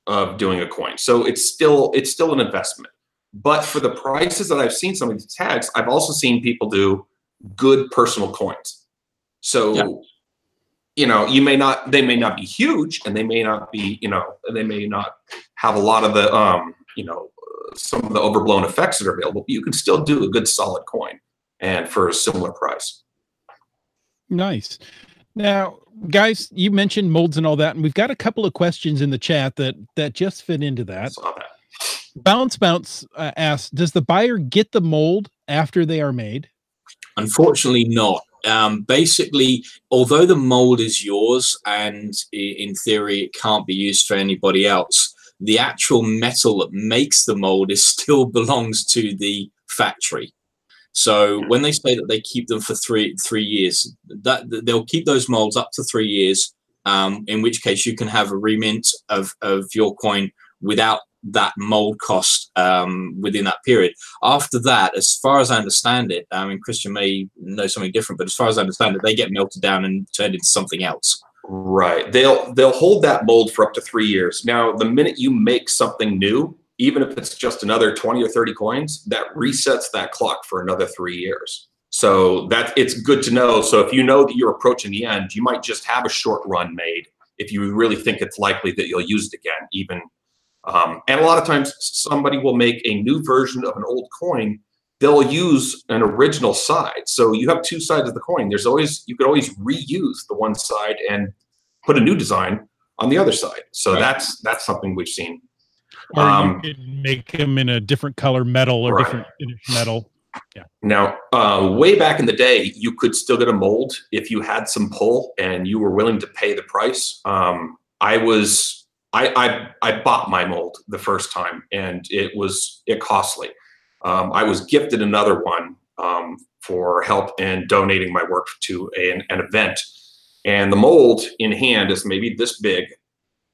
of doing a coin. So it's still an investment. But for the prices that I've seen some of these tags, I've also seen people do good personal coins. So, they may not be huge, and they may not be, they may not have a lot of the, some of the overblown effects that are available, but you can still do a good solid coin and for a similar price. Nice. Now, guys, you mentioned molds and all that, and we've got a couple of questions in the chat that just fit into that. Saw that. Bounce asks, does the buyer get the mold after they are made? Unfortunately not. Basically, although the mold is yours and in theory it can't be used for anybody else, the actual metal that makes the mold still belongs to the factory. So when they say that they keep them for three years, that they'll keep those molds up to 3 years, in which case you can have a remint of your coin without that mold cost within that period. After that, as far as I understand it, I mean, Christian may know something different, but as far as I understand it, they get melted down and turned into something else. Right. They'll hold that mold for up to 3 years. Now, the minute you make something new, even if it's just another 20 or 30 coins, that resets that clock for another 3 years. So it's good to know. So if you know that you're approaching the end, you might just have a short run made if you really think it's likely that you'll use it again, even. And a lot of times somebody will make a new version of an old coin. They'll use an original side. So you have two sides of the coin. You could always reuse the one side and put a new design on the other side. So right. That's something we've seen. Or you could make them in a different color metal or different finish metal. Yeah. Now, way back in the day, you could still get a mold if you had some pull and you were willing to pay the price. I bought my mold the first time, and it costly. I was gifted another one for help in donating my work to an event, and the mold in hand is maybe this big,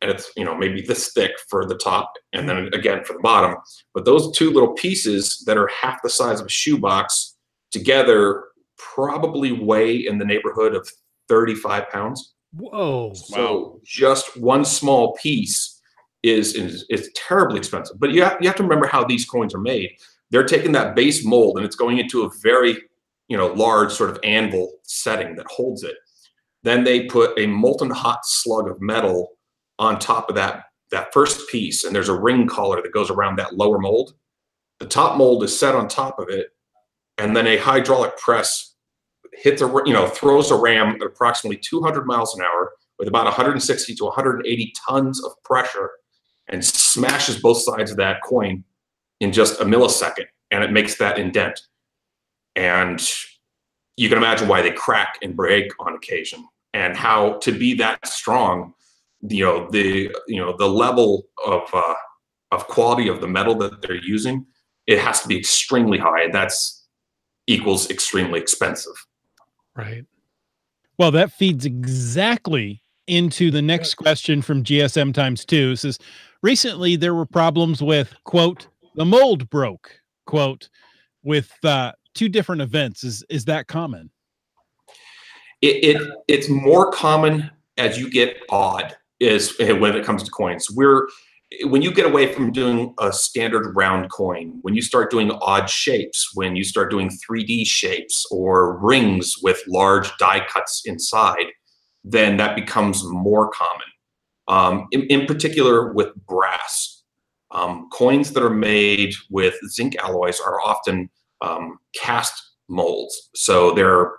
and it's, you know, maybe this thick for the top and then again for the bottom. But those two little pieces that are half the size of a shoebox together probably weigh in the neighborhood of 35 pounds. Whoa. So just one small piece is terribly expensive. But you have to remember how these coins are made. They're taking that base mold and it's going into a very, you know, large sort of anvil setting that holds it. Then they put a molten hot slug of metal on top of that first piece, and there's a ring collar that goes around that lower mold. The top mold is set on top of it, and then a hydraulic press throws a ram at approximately 200 miles an hour with about 160 to 180 tons of pressure and smashes both sides of that coin in just a millisecond, and it makes that indent. And you can imagine why they crack and break on occasion, and how to be that strong, the level of quality of the metal that they're using, it has to be extremely high, and that's equals extremely expensive. Right. Well, that feeds exactly into the next question from GSM times 2. It says, recently there were problems with, quote, the mold broke, quote, with 2 different events. Is that common? It's more common as you get odd is when it comes to coins. When you get away from doing a standard round coin, when you start doing odd shapes, when you start doing 3D shapes or rings with large die cuts inside, then that becomes more common. In particular with brass. Coins that are made with zinc alloys are often cast molds. So they're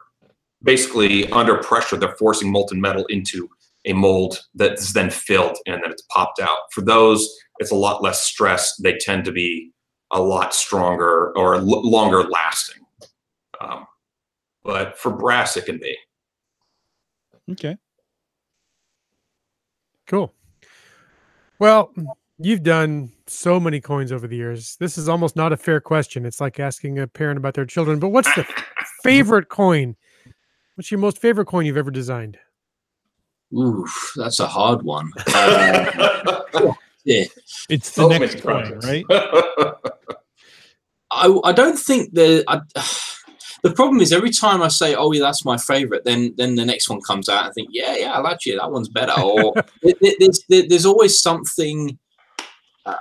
basically under pressure, they're forcing molten metal into a mold that's then filled and then it's popped out. For those, it's a lot less stress. They tend to be a lot stronger or longer lasting. But for brass, it can be. Okay. Cool. Well, you've done so many coins over the years. This is almost not a fair question. It's like asking a parent about their children. But what's the favorite coin? What's your most favorite coin you've ever designed? Oof, that's a hard one. Yeah. It's the next coin, right? I don't think the problem is every time I say, oh yeah, that's my favorite, then the next one comes out and I think, yeah, actually that one's better. Or there's always something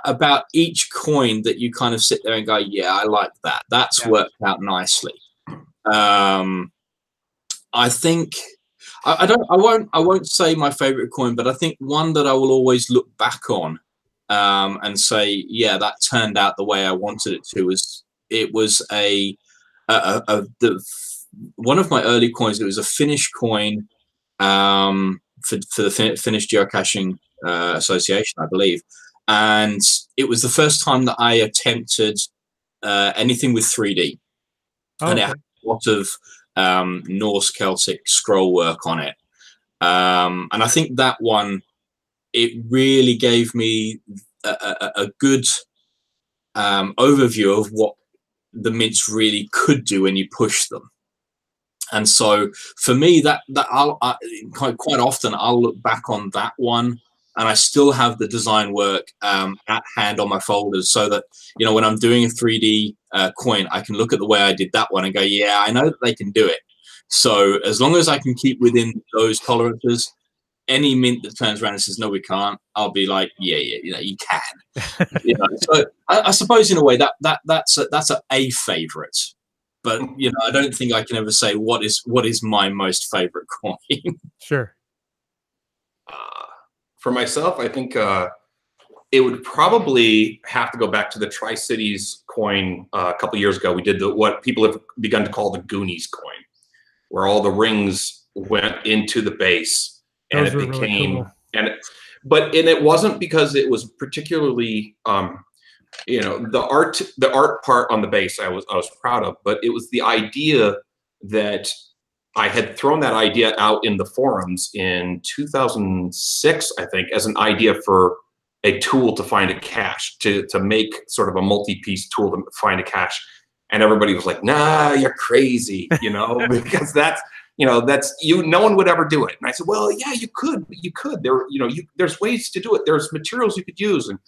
about each coin that you kind of sit there and go, yeah, I like that. That's worked out nicely. I think I won't say my favorite coin, but I think one that I will always look back on and say, yeah, that turned out the way I wanted it to. It was one of my early coins. It was a Finnish coin for the Finnish Geocaching Association, I believe, and it was the first time that I attempted anything with 3D, and it had a lot of Norse Celtic scroll work on it, and I think that one, it really gave me a good overview of what the mints really could do when you push them. And so for me, that quite often I'll look back on that one, and I still have the design work at hand on my folders, so that, you know, when I'm doing a 3D coin, I can look at the way I did that one and go, yeah, I know that they can do it. So as long as I can keep within those tolerances, any mint that turns around and says, no, we can't, I'll be like, yeah, you know, you can. You know, so I suppose in a way that's a favorite. But, you know, I don't think I can ever say what is my most favorite coin. Sure. For myself, I think it would probably have to go back to the Tri-Cities coin a couple years ago. We did what people have begun to call the Goonies coin, where all the rings went into the base, and it became really cool. But it wasn't because it was particularly you know, the art part on the base I was proud of, but it was the idea that I had thrown that idea out in the forums in 2006, I think, as an idea for a tool to find a cache, to make sort of a multi-piece tool to find a cache. And everybody was like, nah, you're crazy, you know, because that's no one would ever do it. And I said, well, yeah, you could. There's ways to do it. There's materials you could use, and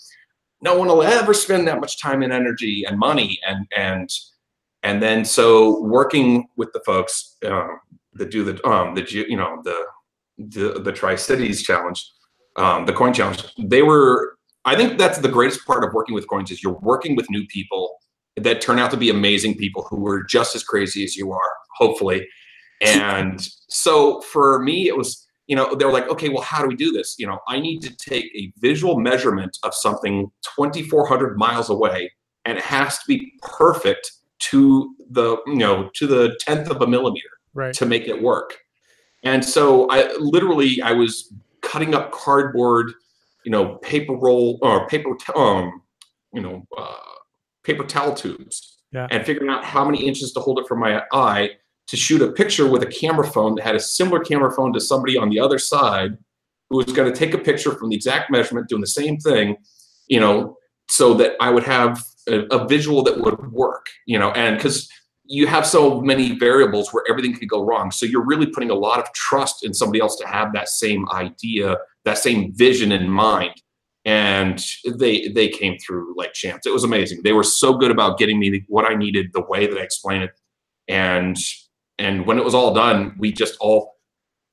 no one will ever spend that much time and energy and money. And then so working with the folks that do the Tri-Cities Challenge, the coin challenge, I think that's the greatest part of working with coins is you're working with new people that turn out to be amazing people who are just as crazy as you are, hopefully. And so for me, it was, they were like, okay, well, how do we do this? I need to take a visual measurement of something 2,400 miles away, and it has to be perfect to the 10th of a millimeter to make it work. And so I was cutting up cardboard, paper roll or paper towel tubes, and figuring out how many inches to hold it from my eye to shoot a picture with a camera phone that had a similar camera phone to somebody on the other side who was going to take a picture from the exact measurement, doing the same thing, so that I would have a visual that would work, and because you have so many variables where everything could go wrong. So you're really putting a lot of trust in somebody else to have that same idea, that same vision in mind. And they came through like champs. It was amazing. They were so good about getting me what I needed, the way that I explained it. And when it was all done, we just all,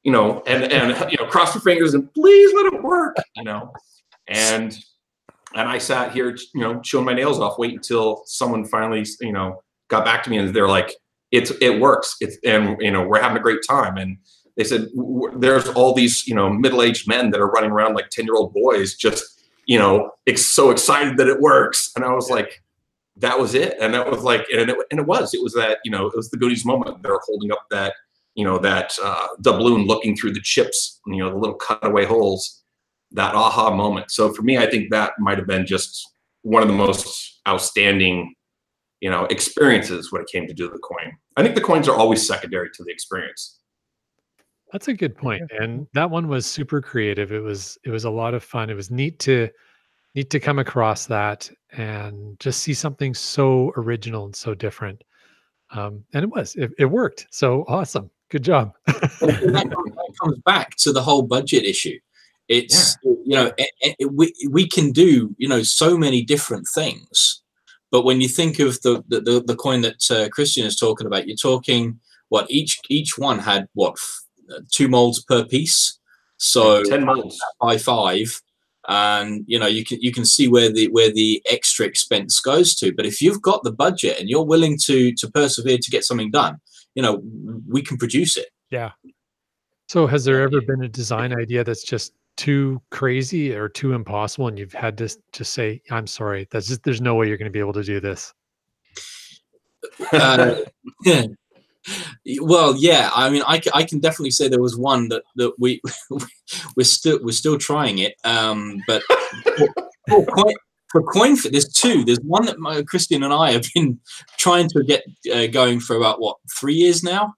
crossed our fingers and please let it work, And I sat here, chewing my nails off, waiting until someone finally, got back to me, and they're like, it works. We're having a great time. And they said, there's all these, middle-aged men that are running around like 10-year-old boys, just, so excited that it works. And I was like, that was it. And that was like, it was that, it was the Goonies moment. They're holding up that, doubloon looking through the chips, the little cutaway holes, that aha moment. So for me, I think that might've been just one of the most outstanding, experiences when it came to do the coin. I think the coins are always secondary to the experience. That's a good point. And that one was super creative. It was a lot of fun. It was neat to come across that and just see something so original and so different. And it worked. So awesome. Good job. That comes back to the whole budget issue. It's, we can do, so many different things. But when you think of the coin that Christian is talking about, you're talking each one had 2 molds per piece, so 10 molds by 5, and you can see where the extra expense goes to. But if you've got the budget and you're willing to persevere to get something done, we can produce it. Yeah. So has there ever been a design idea that's just too crazy or too impossible, and you've had to just say, I'm sorry, there's no way you're going to be able to do this? Well, yeah. I mean, I can definitely say there was one that we're still trying it. But for CoinFest, there's 2. There's one that Christian and I have been trying to get going for about 3 years now.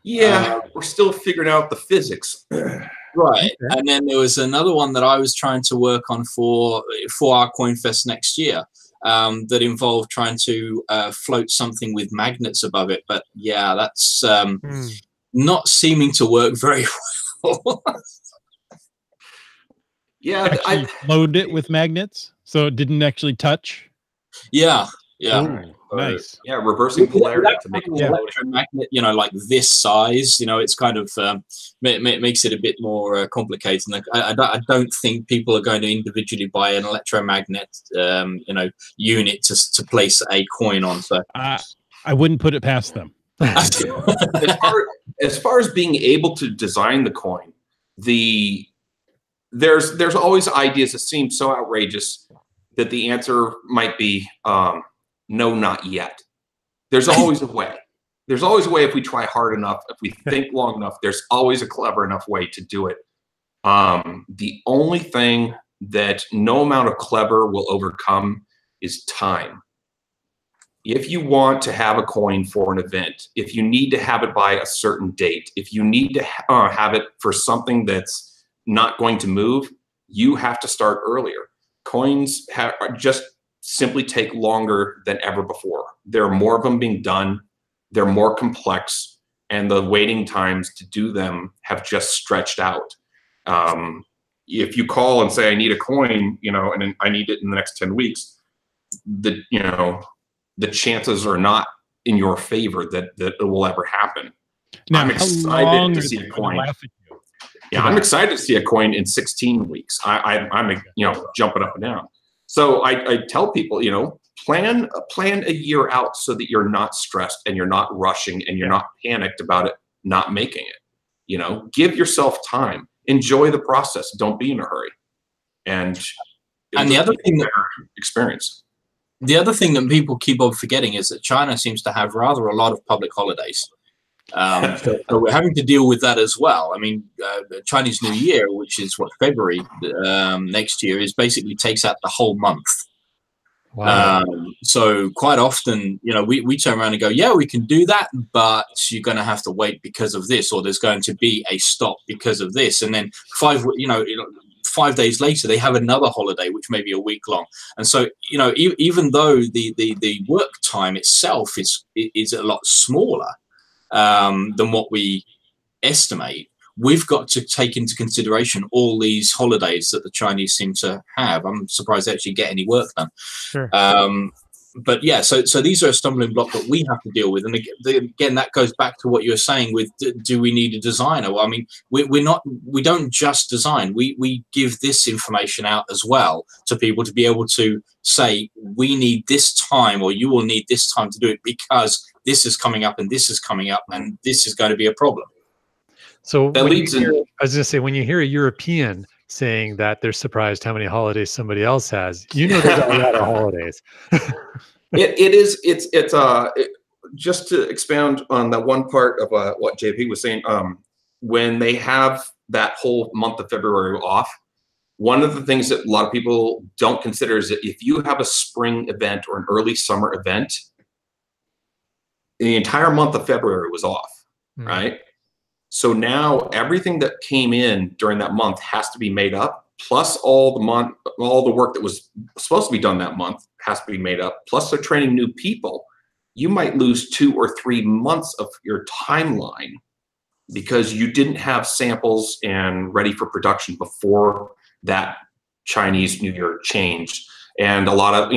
Yeah, we're still figuring out the physics. Right. Okay. And then there was another one that I was trying to work on for our CoinFest next year, that involved trying to float something with magnets above it. But yeah, that's not seeming to work very well. Yeah, I load it with magnets, so it didn't actually touch. Yeah. Ooh, nice. Yeah, reversing polarity to make it electromagnet, like this size. It's kind of makes it a bit more complicated. Like, I don't think people are going to individually buy an electromagnet, unit to place a coin on. So I wouldn't put it past them. As far as being able to design the coin, there's always ideas that seem so outrageous that the answer might be no, not yet. There's always a way. There's always a way if we try hard enough, if we think long enough, there's always a clever enough way to do it. The only thing that no amount of clever will overcome is time. If you want to have a coin for an event, if you need to have it by a certain date, if you need to have it for something that's not going to move, you have to start earlier. Coins just simply take longer than ever before. There are more of them being done. They're more complex. and the waiting times to do them have just stretched out. If you call and say, I need a coin, and I need it in the next 10 weeks, the chances are not in your favor that it will ever happen. Now, I'm excited to see a coin. Yeah, I'm excited to see a coin in 16 weeks. I'm jumping up and down. So I tell people, plan a year out so that you're not stressed and you're not rushing and you're not panicked about it not making it. Give yourself time. Enjoy the process. Don't be in a hurry. And the other thing that experience. The other thing that people keep on forgetting is that China seems to have rather a lot of public holidays. So we're having to deal with that as well. I mean, Chinese New Year, which is February next year, basically takes out the whole month. Wow. So quite often, we turn around and go, yeah, we can do that, but you're going to have to wait because of this, or there's going to be a stop because of this. And then 5 days later, they have another holiday, which may be a week long. And so, even though the work time itself is a lot smaller than what we estimate, we've got to take into consideration all these holidays that the Chinese seem to have. I'm surprised they actually get any work done. Sure. But yeah, so these are a stumbling block that we have to deal with. And again, that goes back to what you were saying with, do we need a designer? Well, I mean, we don't just design. We give this information out as well to people to be able to say, we need this time, or you will need this time to do it because this is coming up and this is coming up and this is going to be a problem. So that leads in. I was going to say, when you hear a European saying that they're surprised how many holidays somebody else has, there's a lot of holidays. It's just to expound on that one part of what JP was saying. When they have that whole month of February off, one of the things that a lot of people don't consider is that if you have a spring event or an early summer event, the entire month of February was off, right? So now everything that came in during that month has to be made up, plus all the work that was supposed to be done that month has to be made up, plus they're training new people. You might lose 2 or 3 months of your timeline because you didn't have samples and ready for production before that Chinese New Year changed. And a lot of,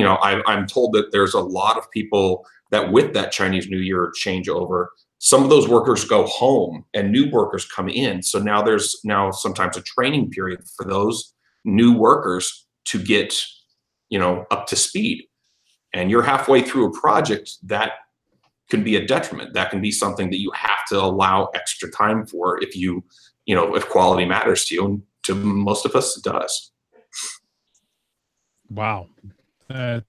I'm told that there's a lot of people that with that Chinese New Year changeover, some of those workers go home and new workers come in. So now there's sometimes a training period for those new workers to get, up to speed. And you're halfway through a project, that can be a detriment. That can be something that you have to allow extra time for if if quality matters to you. And to most of us, it does. Wow. That's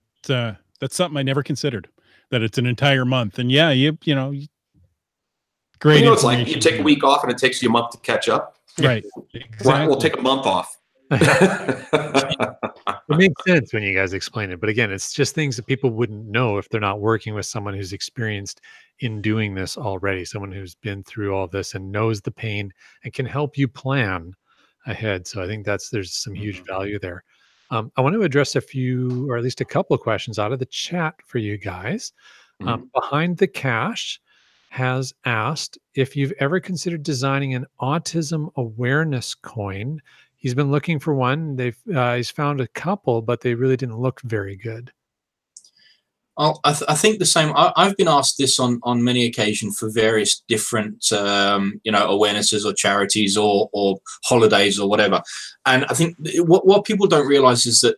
something I never considered, that it's an entire month. And yeah, great. It's like you take a week off and it takes you a month to catch up. Right. Exactly. We'll take a month off. It makes sense when you guys explain it. But again, it's just things that people wouldn't know if they're not working with someone who's experienced in doing this already, someone who's been through all this and knows the pain and can help you plan ahead. So I think there's some huge value there. I want to address a few, or at least a couple of questions out of the chat for you guys. Behind the Cache has asked if you've ever considered designing an autism awareness coin. He's been looking for one. He's found a couple, but they really didn't look very good. Well, I think the same. I've been asked this on many occasions for various different, awarenesses or charities or holidays or whatever. And I think what people don't realize is that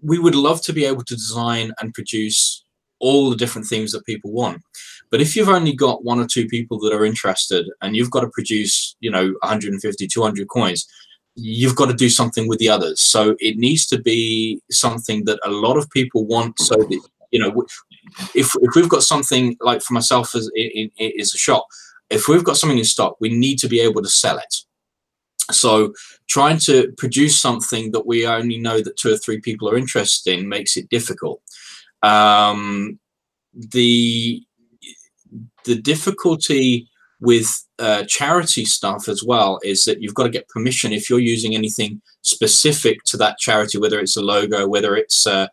we would love to be able to design and produce all the different things that people want. But if you've only got 1 or 2 people that are interested and you've got to produce, 150, 200 coins, you've got to do something with the others. So it needs to be something that a lot of people want, so that, if we've got something, like for myself as a shop, if we've got something in stock, we need to be able to sell it. So trying to produce something that we only know that 2 or 3 people are interested in makes it difficult. The difficulty with charity stuff as well is that you've got to get permission if you're using anything specific to that charity, whether it's a logo, whether it's a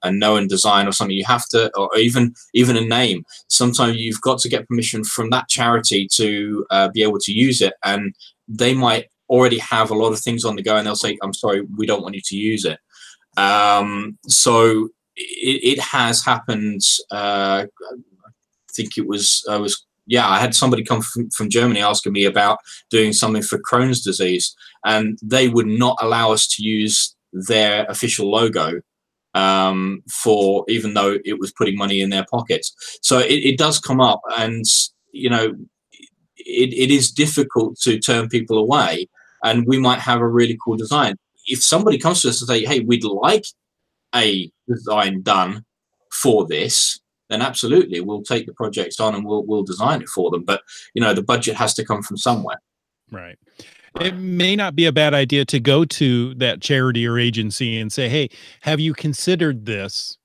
known design or something. You have to, or even a name. Sometimes you've got to get permission from that charity to be able to use it, and they might already have a lot of things on the go, and they'll say, "I'm sorry, we don't want you to use it." So it has happened. I think it was I had somebody come from Germany asking me about doing something for Crohn's disease, and they would not allow us to use their official logo for, even though it was putting money in their pockets. So it does come up, and it is difficult to turn people away, and we might have a really cool design. If somebody comes to us and say, "Hey, we'd like a design done for this," then absolutely we'll take the projects on and we'll design it for them. But the budget has to come from somewhere. Right. It may not be a bad idea to go to that charity or agency and say, "Hey, have you considered this?"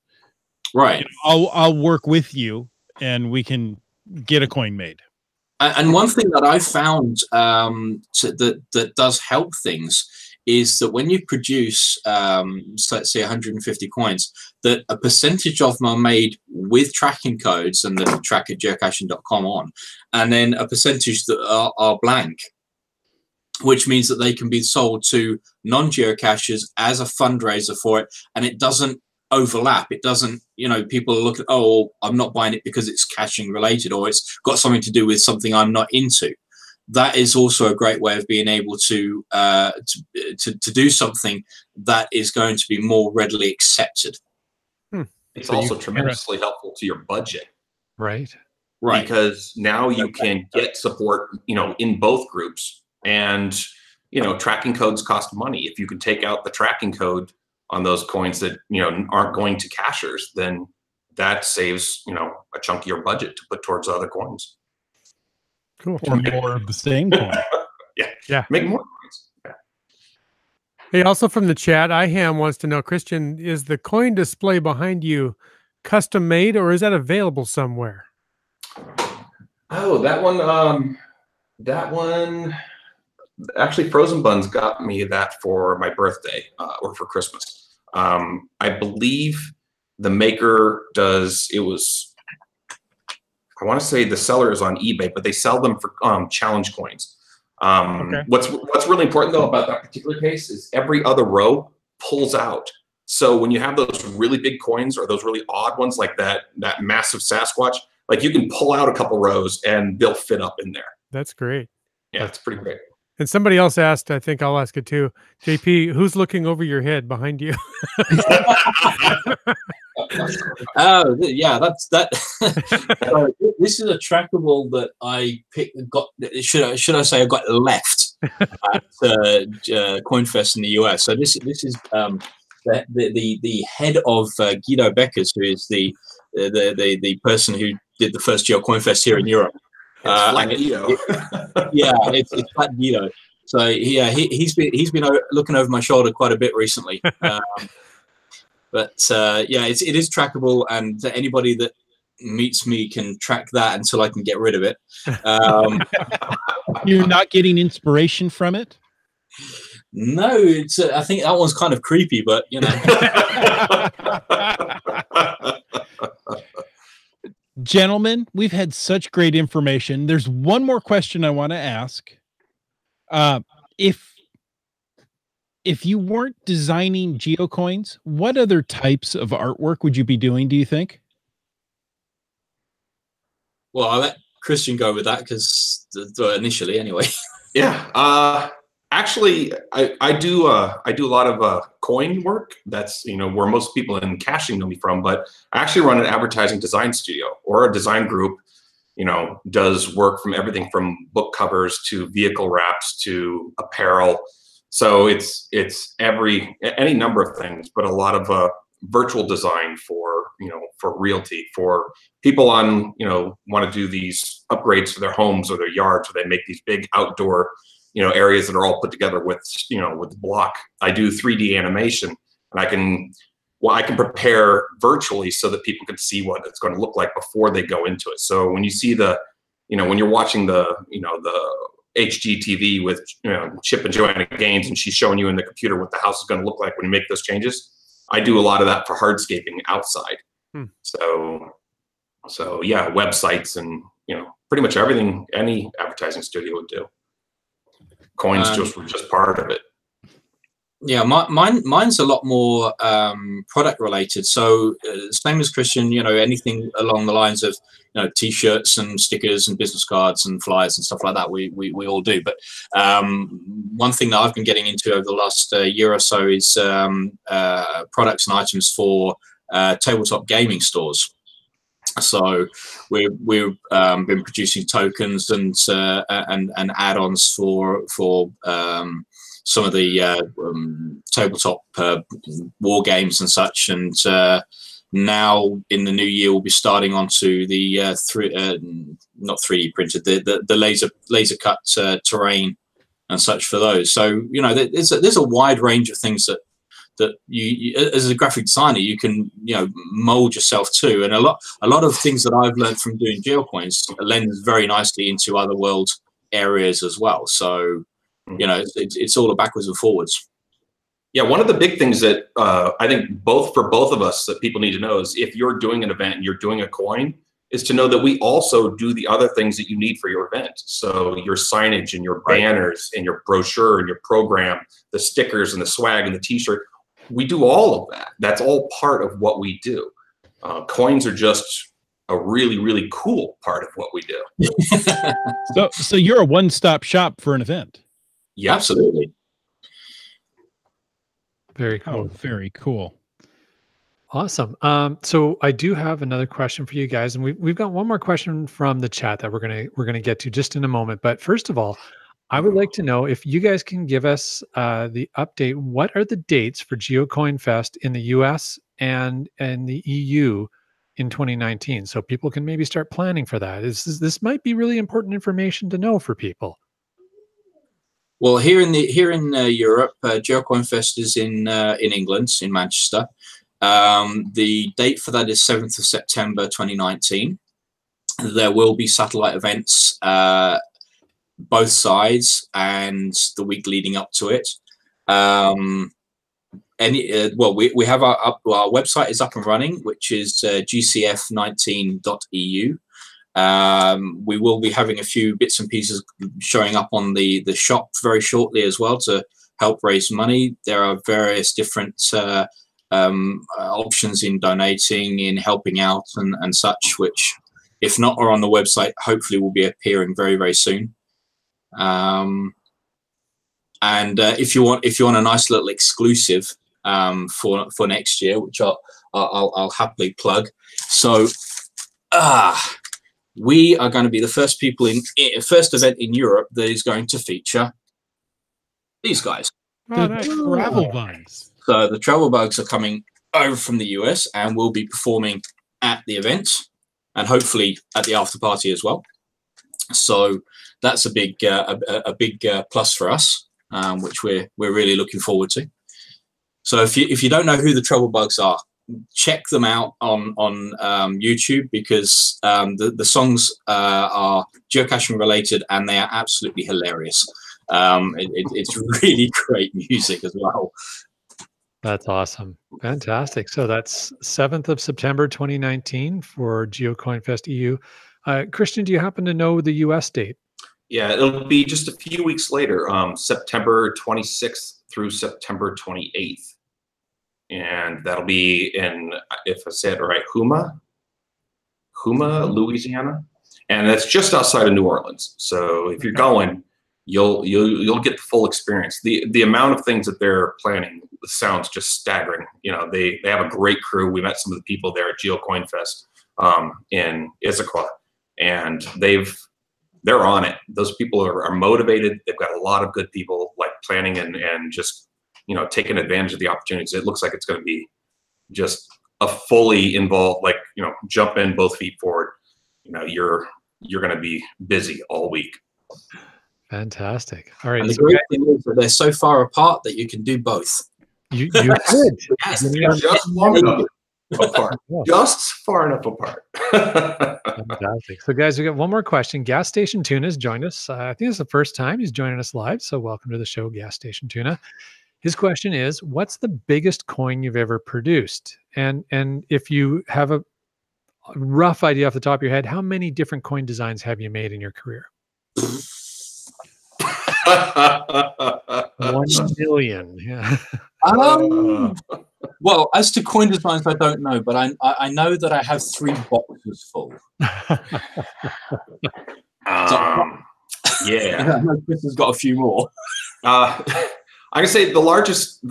Right. I'll work with you and we can get a coin made. And one thing that I've found that does help things is that when you produce, let's say 150 coins, that a percentage of them are made with tracking codes and the track at geocaching.com on, and then a percentage that are blank, which means that they can be sold to non-geocachers as a fundraiser for it, and it doesn't overlap. It doesn't, people look at, "Oh, I'm not buying it because it's caching related, or it's got something to do with something I'm not into." That is also a great way of being able to do something that is going to be more readily accepted. It's also tremendously helpful to your budget. Right. Because now you can get support, in both groups, and, tracking codes cost money. If you can take out the tracking code on those coins that, aren't going to cachers, then that saves, a chunk of your budget to put towards other coins. Cool. Or more of the same coin. Yeah. Make more coins. Yeah. Hey, also from the chat, IHAM wants to know, Christian, is the coin display behind you custom made, or is that available somewhere? Oh, that one, actually Frozen Buns got me that for my birthday, or for Christmas. I believe the maker I want to say the seller is on eBay, but they sell them for challenge coins. Okay. What's really important though about that particular case is every other row pulls out. So when you have those really big coins or those really odd ones like that massive Sasquatch, like you can pull out a couple rows and they'll fit up in there. That's great. Yeah, it's pretty great. And somebody else asked, I think I'll ask it too, JP, who's looking over your head behind you? Oh, yeah, that's that. This is a trackable that I got. Should I say I got left at CoinFest in the US. So this is the head of Guido Beckers, who is the person who did the first GeoCoinFest here in Europe. Guido. It's Flat Guido. So he's been looking over my shoulder quite a bit recently. But it is trackable, and anybody that meets me can track that until I can get rid of it. You're not getting inspiration from it? No, it's. I think that one's kind of creepy, but Gentlemen, we've had such great information. There's one more question I want to ask. If you weren't designing geocoins, what other types of artwork would you be doing, do you think? Well, I'll let Christian go with that because initially, anyway. Yeah. Actually, I do a lot of coin work. That's where most people in caching know me from. But I actually run an advertising design studio, or a design group. Does work from everything from book covers to vehicle wraps to apparel. So it's any number of things, but a lot of virtual design for realty, for people on want to do these upgrades to their homes or their yards, where they make these big outdoor areas that are all put together with with block. I do 3D animation, and I can well, I can prepare virtually so that people can see what it's going to look like before they go into it. So when you see when you're watching the HGTV with Chip and Joanna Gaines, and she's showing you in the computer what the house is going to look like when you make those changes, I do a lot of that for hardscaping outside. So yeah, websites and pretty much everything any advertising studio would do. Coins were just part of it. Yeah, mine's a lot more product related. So same as Christian, anything along the lines of T-shirts and stickers and business cards and flyers and stuff like that. We all do. But one thing that I've been getting into over the last year or so is products and items for tabletop gaming stores. So we've been producing tokens and add-ons for some of the tabletop war games and such, and now in the new year we'll be starting onto the not 3D printed, the laser cut terrain and such for those. So there's a wide range of things that you as a graphic designer you can mold yourself to, and a lot of things that I've learned from doing GeoCoins lends very nicely into other world areas as well. So it's all backwards and forwards. Yeah, one of the big things that I think for both of us that people need to know is if you're doing an event and you're doing a coin, is to know that we also do the other things that you need for your event. So your signage and your banners and your brochure and your program, the stickers and the swag and the T-shirt, we do all of that. That's all part of what we do. Coins are just a really, really cool part of what we do. So you're a one-stop shop for an event. Yeah, absolutely. Very cool. Oh, very cool. Awesome. So I do have another question for you guys, and we've got one more question from the chat that we're gonna get to just in a moment. But first of all, I would like to know if you guys can give us the update. What are the dates for GeoCoinFest in the US and the EU in 2019, so people can maybe start planning for that? This might be really important information to know for people. Well, here in Europe, GeoCoinFest is in England, in Manchester. The date for that is 7th of September 2019. There will be satellite events both sides and the week leading up to it. We have our website is up and running, which is gcf19.eu. We will be having a few bits and pieces showing up on the shop very shortly as well to help raise money. There are various different options in donating, in helping out and such, which if not are on the website, hopefully will be appearing very, very soon. If you want a nice little exclusive for next year, which I'll happily plug. So we are going to be the first first event in Europe that is going to feature these guys. The travel bugs. So the travel bugs are coming over from the US and will be performing at the event and hopefully at the after party as well. So that's a big plus for us, which we're really looking forward to. So if you don't know who the travel bugs are, check them out on YouTube, because the songs are geocaching related and they are absolutely hilarious. It's really great music as well. That's awesome. Fantastic. So that's 7th of September 2019 for GeoCoinFest EU. Christian, do you happen to know the US date? Yeah, it'll be just a few weeks later, September 26th through September 28th. And that'll be in, if I said it right, Houma, Louisiana. And that's just outside of New Orleans. So if you're going, you'll get the full experience. The amount of things that they're planning sounds just staggering. They have a great crew. We met some of the people there at GeoCoinFest in Issaquah, and they're on it. Those people are motivated. They've got a lot of good people like planning and just taking advantage of the opportunities. It looks like it's going to be just a fully involved, jump in, both feet forward. You're going to be busy all week. Fantastic. All right. And the great thing is that they're so far apart that you can do both. You could. Yes, Just long enough apart. Just far enough apart. Fantastic. So, guys, we got one more question. Gas Station Tuna has joined us. I think it's the first time he's joining us live. So, welcome to the show, Gas Station Tuna. His question is, what's the biggest coin you've ever produced? And if you have a rough idea off the top of your head, how many different coin designs have you made in your career? 1 million. Yeah. Well, as to coin designs, I don't know, but I know that I have 3 boxes full. Yeah. Chris has got a few more. I can say the largest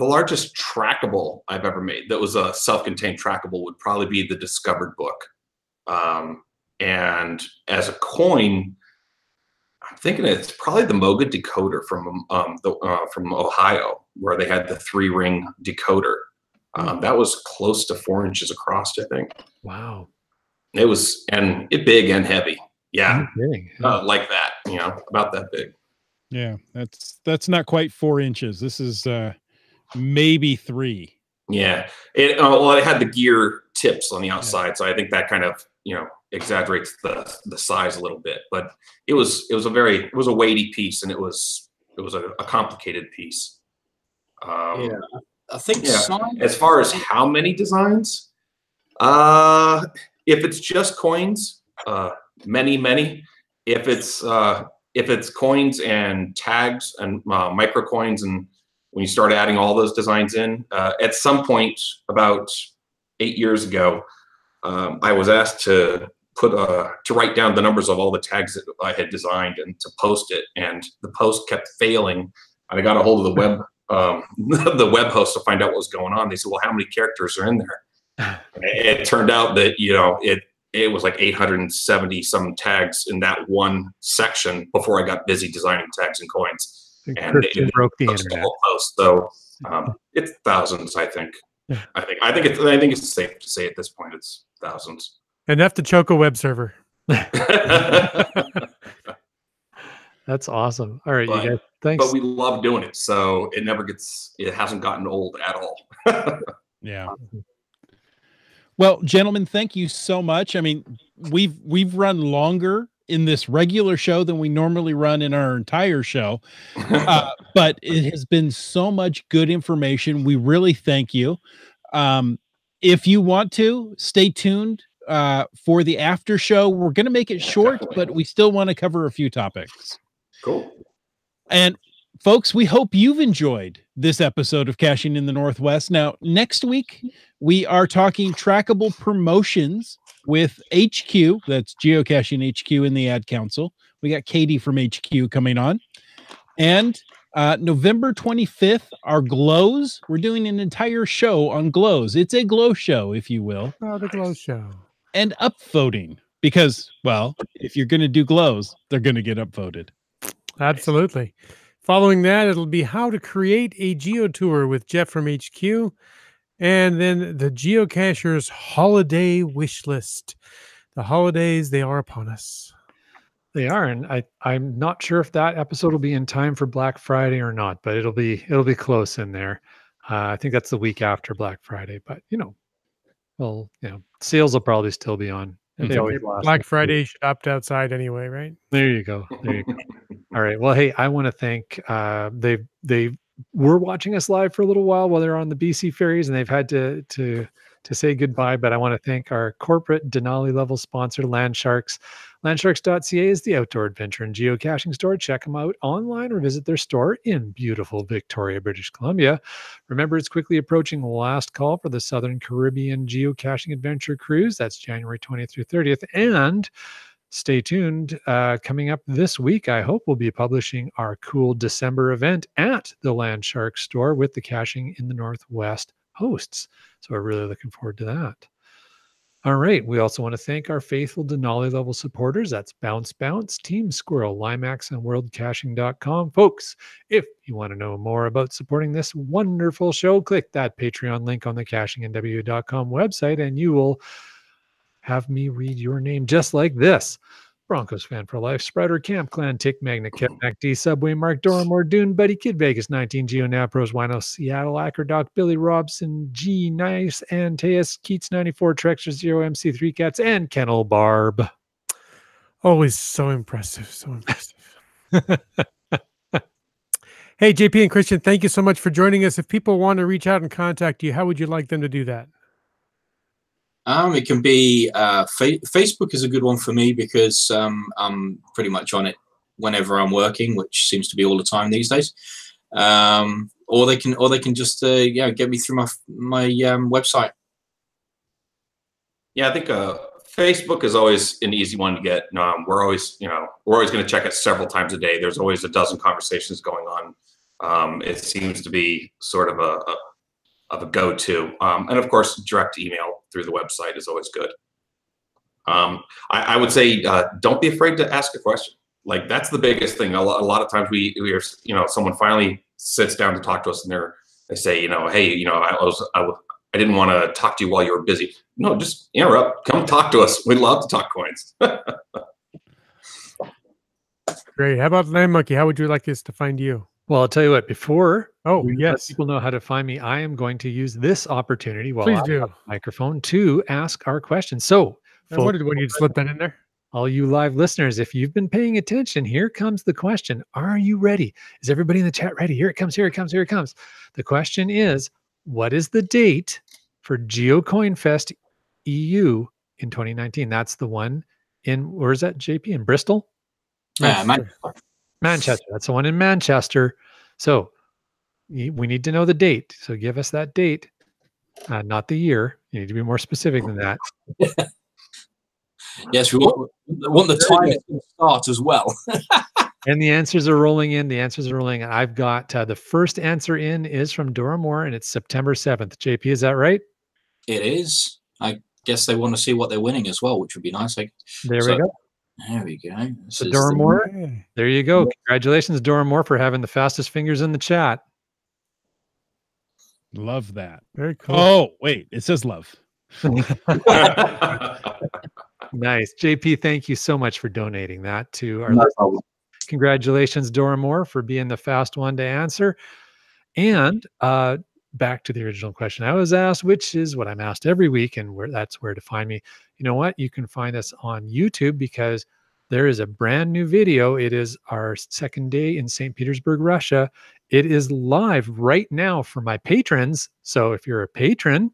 trackable I've ever made that was a self-contained trackable would probably be the Discovered book. And as a coin, I'm thinking it's probably the Moga decoder from Ohio, where they had the 3-ring decoder. That was close to 4 inches across, I think. Wow. It was, and it big and heavy. Yeah. Big. Like that, about that big. Yeah, that's not quite 4 inches. This is maybe 3. Yeah. It had the gear tips on the outside, so I think that kind of exaggerates the size a little bit. But it was a weighty piece, and it was a complicated piece. I think. Yeah. As far as how many designs, if it's just coins, many. If it's coins and tags and micro coins, and when you start adding all those designs in, at some point about 8 years ago, I was asked to write down the numbers of all the tags that I had designed and to post it, and the post kept failing. And I got a hold of the web the web host to find out what was going on. They said, "Well, how many characters are in there?" It turned out that it was like 870 some tags in that one section before I got busy designing tags and coins. And it broke the internet. The whole post. So it's thousands, I think. Yeah. I think it's safe to say at this point it's thousands. Enough to choke a web server. That's awesome. All right, you guys. Thanks. But we love doing it, so it hasn't gotten old at all. Yeah. Well, gentlemen, thank you so much. I mean, we've run longer in this regular show than we normally run in our entire show. But it has been so much good information. We really thank you. If you want to, stay tuned for the after show. We're going to make it short, but we still want to cover a few topics. Cool. And folks, we hope you've enjoyed this episode of Caching in the Northwest. Now, next week, we are talking trackable promotions with HQ. That's Geocaching HQ in the Ad Council. We got Katie from HQ coming on. And November 25th, our glows. We're doing an entire show on glows. It's a glow show, if you will. Oh, the glow show. And upvoting. Because, well, if you're going to do glows, they're going to get upvoted. Absolutely. Following that, it'll be how to create a geo tour with Jeff from HQ, and then the geocachers holiday wish list. The holidays, they are upon us. They are, and I'm not sure if that episode will be in time for Black Friday or not, but it'll be close in there. I think that's the week after Black Friday, but sales will probably still be on. They always last. Black Friday should opt outside anyway, right? There you go. There you go. All right. Well, hey, I want to thank they were watching us live for a little while they're on the BC ferries, and they've had to say goodbye. But I want to thank our corporate Denali level sponsor, Landsharks. Landsharks.ca is the outdoor adventure and geocaching store. Check them out online or visit their store in beautiful Victoria, British Columbia. Remember, it's quickly approaching last call for the Southern Caribbean Geocaching Adventure Cruise. That's January 20th through 30th. And stay tuned. Coming up this week, I hope we'll be publishing our cool December event at the Landsharks store with the Caching in the Northwest hosts. So we're really looking forward to that. All right. We also want to thank our faithful Denali level supporters. That's Bounce, Team Squirrel, Limax, and WorldCaching.com. Folks, if you want to know more about supporting this wonderful show, click that Patreon link on the CachingNW.com website, and you will have me read your name just like this. Broncos fan for life, Spreader, Camp Clan, Tick Magnet, Kev Mac D, Subway, Mark Doramore, Dune, Buddy, Kid Vegas, 19, Geo Napros, Wino, Seattle, Acker, Doc, Billy Robson, G, Nice, and Teus, Keats, 94, Trexter, 0, MC3 Cats, and Kennel Barb. Always so impressive. So impressive. Hey, JP and Christian, thank you so much for joining us. If people want to reach out and contact you, how would you like them to do that? It can be Facebook is a good one for me because I'm pretty much on it whenever I'm working, which seems to be all the time these days. Or they can just get me through my website. Yeah, I think Facebook is always an easy one to get. We're always going to check it several times a day. There's always a dozen conversations going on. It seems to be sort of a go-to, and of course, direct email through the website is always good. I would say don't be afraid to ask a question. Like that's the biggest thing. A lot of times we are, someone finally sits down to talk to us, and they say, hey, I didn't want to talk to you while you were busy. No, just interrupt. Come talk to us. We'd love to talk coins. Great. How about Land Monkey? How would you like us to find you? Well, I'll tell you what, before we let people know how to find me, I am going to use this opportunity while Please I do. have the microphone to ask our question. So, I wondered when you'd slip that in there. All you live listeners, if you've been paying attention, here comes the question. Are you ready? Is everybody in the chat ready? Here it comes, here it comes, here it comes. The question is, what is the date for GeoCoinFest EU in 2019? That's the one in, where is that, JP? In Bristol? Manchester. That's the one in Manchester. So we need to know the date. So give us that date, not the year. You need to be more specific than that. Yes, we want the time to start as well. And the answers are rolling in. The answers are rolling in. I've got the first answer in is from Dora Moore, and it's September 7th. JP, is that right? It is. I guess they want to see what they're winning as well, which would be nice. There we go. There we go. So Dora Moore, there you go. Congratulations, Dora Moore, for having the fastest fingers in the chat. Love that. Very cool. Oh, wait, it says love. Nice. JP, thank you so much for donating that to our listeners. Congratulations, Dora Moore, for being the fast one to answer. And back to the original question I was asked, which is what I'm asked every week, and that's where to find me. You know what? You can find us on YouTube because there is a brand new video. It is our second day in St. Petersburg, Russia. It is live right now for my patrons. So if you're a patron,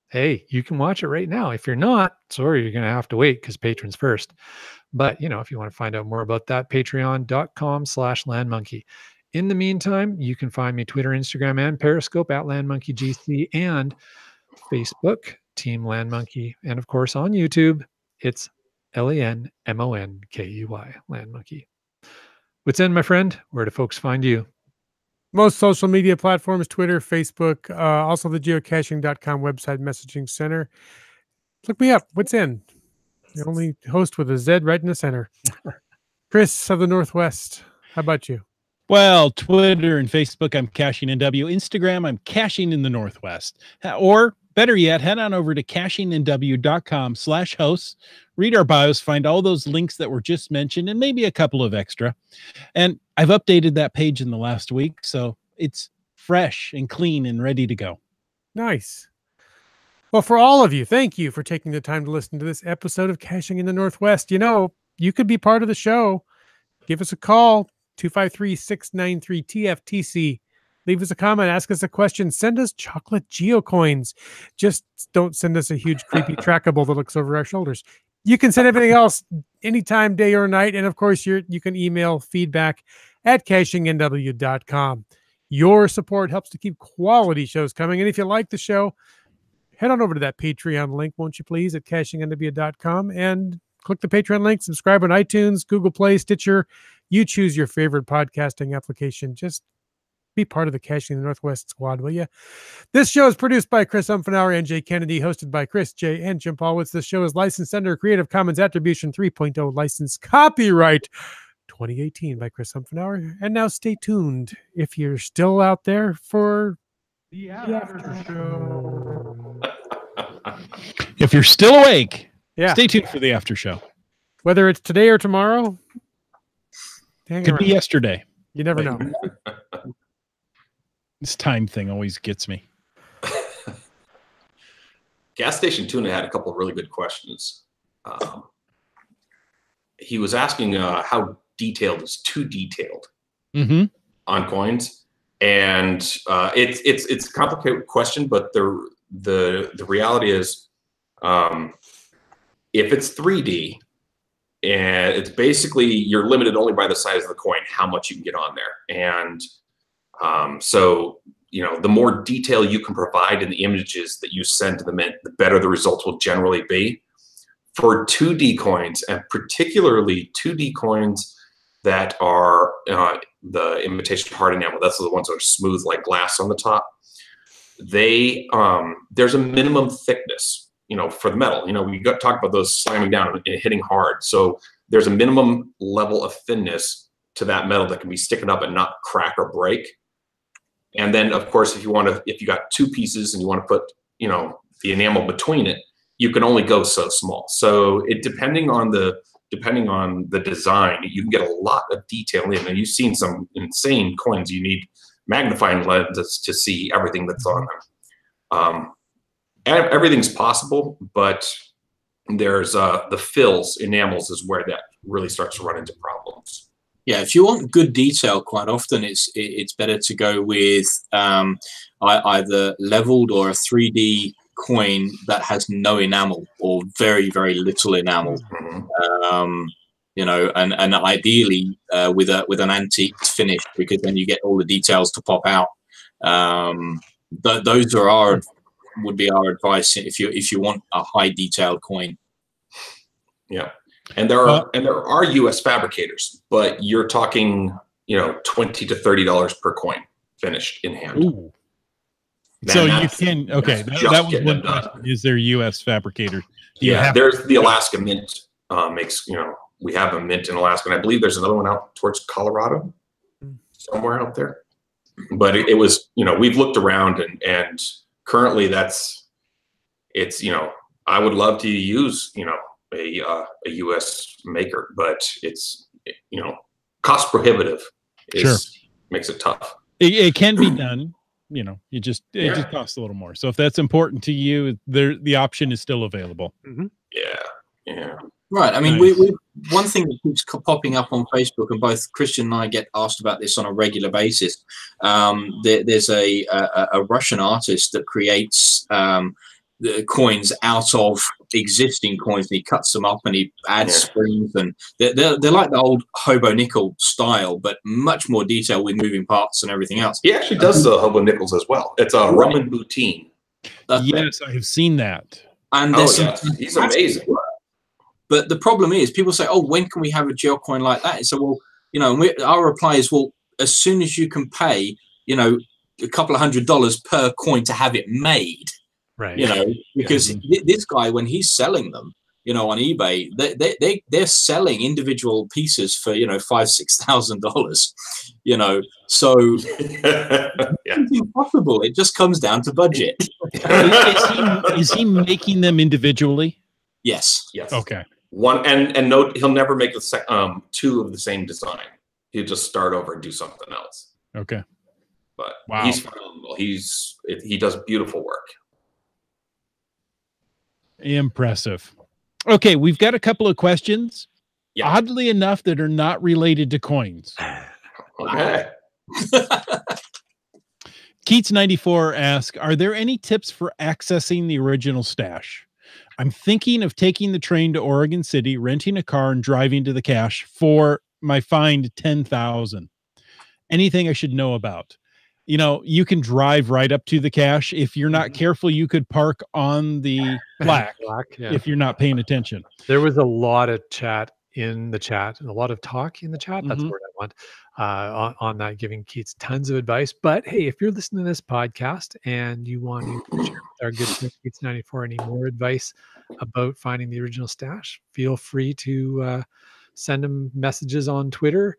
hey, you can watch it right now. If you're not, sorry, you're going to have to wait because patrons first. But, if you want to find out more about that, patreon.com/landmonkey. In the meantime, you can find me Twitter, Instagram, and Periscope at LandMonkeyGC, and Facebook, Team LandMonkey. And of course, on YouTube, it's LANMONKEY, LandMonkey. What's in, my friend? Where do folks find you? Most social media platforms, Twitter, Facebook, also the geocaching.com website messaging center. Look me up. What's in? The only host with a Z right in the center. Chris of the Northwest. How about you? Well, Twitter and Facebook, I'm Caching NW. Instagram, I'm Caching in the Northwest. Or better yet, head on over to cachingnw.com/hosts. Read our bios, find all those links that were just mentioned, and maybe a couple of extra. And I've updated that page in the last week, so it's fresh and clean and ready to go. Nice. Well, for all of you, thank you for taking the time to listen to this episode of Caching in the Northwest. You could be part of the show. Give us a call, 253-693-TFTC. Leave us a comment, ask us a question, send us chocolate geocoins. Just don't send us a huge, creepy trackable that looks over our shoulders. You can send everything else anytime, day or night. And of course, you can email feedback@cachingnw.com. Your support helps to keep quality shows coming. And if you like the show, head on over to that Patreon link, won't you please, at cachingnw.com, and click the Patreon link, subscribe on iTunes, Google Play, Stitcher. You choose your favorite podcasting application. Just be part of the Caching in the Northwest squad, will you? This show is produced by Chris Umfenauer and Jay Kennedy, hosted by Chris, Jay, and Jim Paulwitz. This show is licensed under Creative Commons Attribution 3.0 license, copyright 2018 by Chris Umfenauer. And now stay tuned if you're still out there for the after show. If you're still awake, Yeah. stay tuned for the after show. Whether it's today or tomorrow, Could be yesterday. You never know. This time thing always gets me. Gas Station Tuna had a couple of really good questions. He was asking how detailed is too detailed on coins, and it's a complicated question, but the reality is, if it's 3D, and it's basically you're limited only by the size of the coin, how much you can get on there, and so the more detail you can provide in the images that you send to the mint, the better the results will generally be. For 2D coins, and particularly 2D coins that are the imitation hard enamel, that's the ones that are smooth like glass on the top. There's a minimum thickness, for the metal. We got to talk about those slamming down and hitting hard. So there's a minimum level of thinness to that metal that can be sticking up and not crack or break. And then, of course, if you got two pieces and you want to put, the enamel between it, you can only go so small. So depending on the design, you can get a lot of detail in. And you've seen some insane coins. You need magnifying lenses to see everything that's on them. Everything's possible, but there's the fills, enamels is where that really starts to run into problems. Yeah, if you want good detail, quite often it's better to go with either leveled or a 3D coin that has no enamel or very, very little enamel. And ideally with an antique finish, because then you get all the details to pop out. Those would be our advice if you want a high detailed coin. Yeah. And there are US fabricators, but you're talking, $20 to $30 per coin finished in hand. Ooh. So you can, okay, that was one question. Is there US fabricators? There's the Alaska Mint makes, we have a mint in Alaska, and I believe there's another one out towards Colorado, somewhere out there. But it was, we've looked around and currently I would love to use, a US maker, but it's cost prohibitive. Makes it tough. It can be done. It just costs a little more. So if that's important to you, the option is still available. Yeah. Right. I mean, we one thing that keeps popping up on Facebook, and both Christian and I get asked about this on a regular basis. There's a Russian artist that creates the coins out of existing coins, and he cuts them up and he adds springs, and they're like the old hobo nickel style, but much more detail with moving parts and everything else. He actually does the hobo nickels as well. It's a Roman Boutine. Yes, I have seen that. And he's amazing. But the problem is, people say, "Oh, when can we have a gel coin like that?" And so, well, our reply is, well, as soon as you can pay, a couple of $100 per coin to have it made. Right. Because this guy, when he's selling them, on eBay, they're selling individual pieces for $5,000-$6,000. So it's impossible. It just comes down to budget. Is he making them individually? Yes. Okay. One and note, he'll never make two of the same design. He'll just start over and do something else. Okay. But wow, he's phenomenal. He does beautiful work. Impressive. Okay, we've got a couple of questions, oddly enough, that are not related to coins. Okay. Keats94 asks, are there any tips for accessing the original stash? I'm thinking of taking the train to Oregon City, renting a car, and driving to the cache for my find 10,000. Anything I should know about? You can drive right up to the cache. If you're not careful, you could park on the black if you're not paying attention. There was a lot of chat in the chat and a lot of talk in the chat. That's the word I want on that, giving Keats tons of advice. But hey, if you're listening to this podcast and you want to share with our good friend Keats94 any more advice about finding the original stash, feel free to send him messages on Twitter,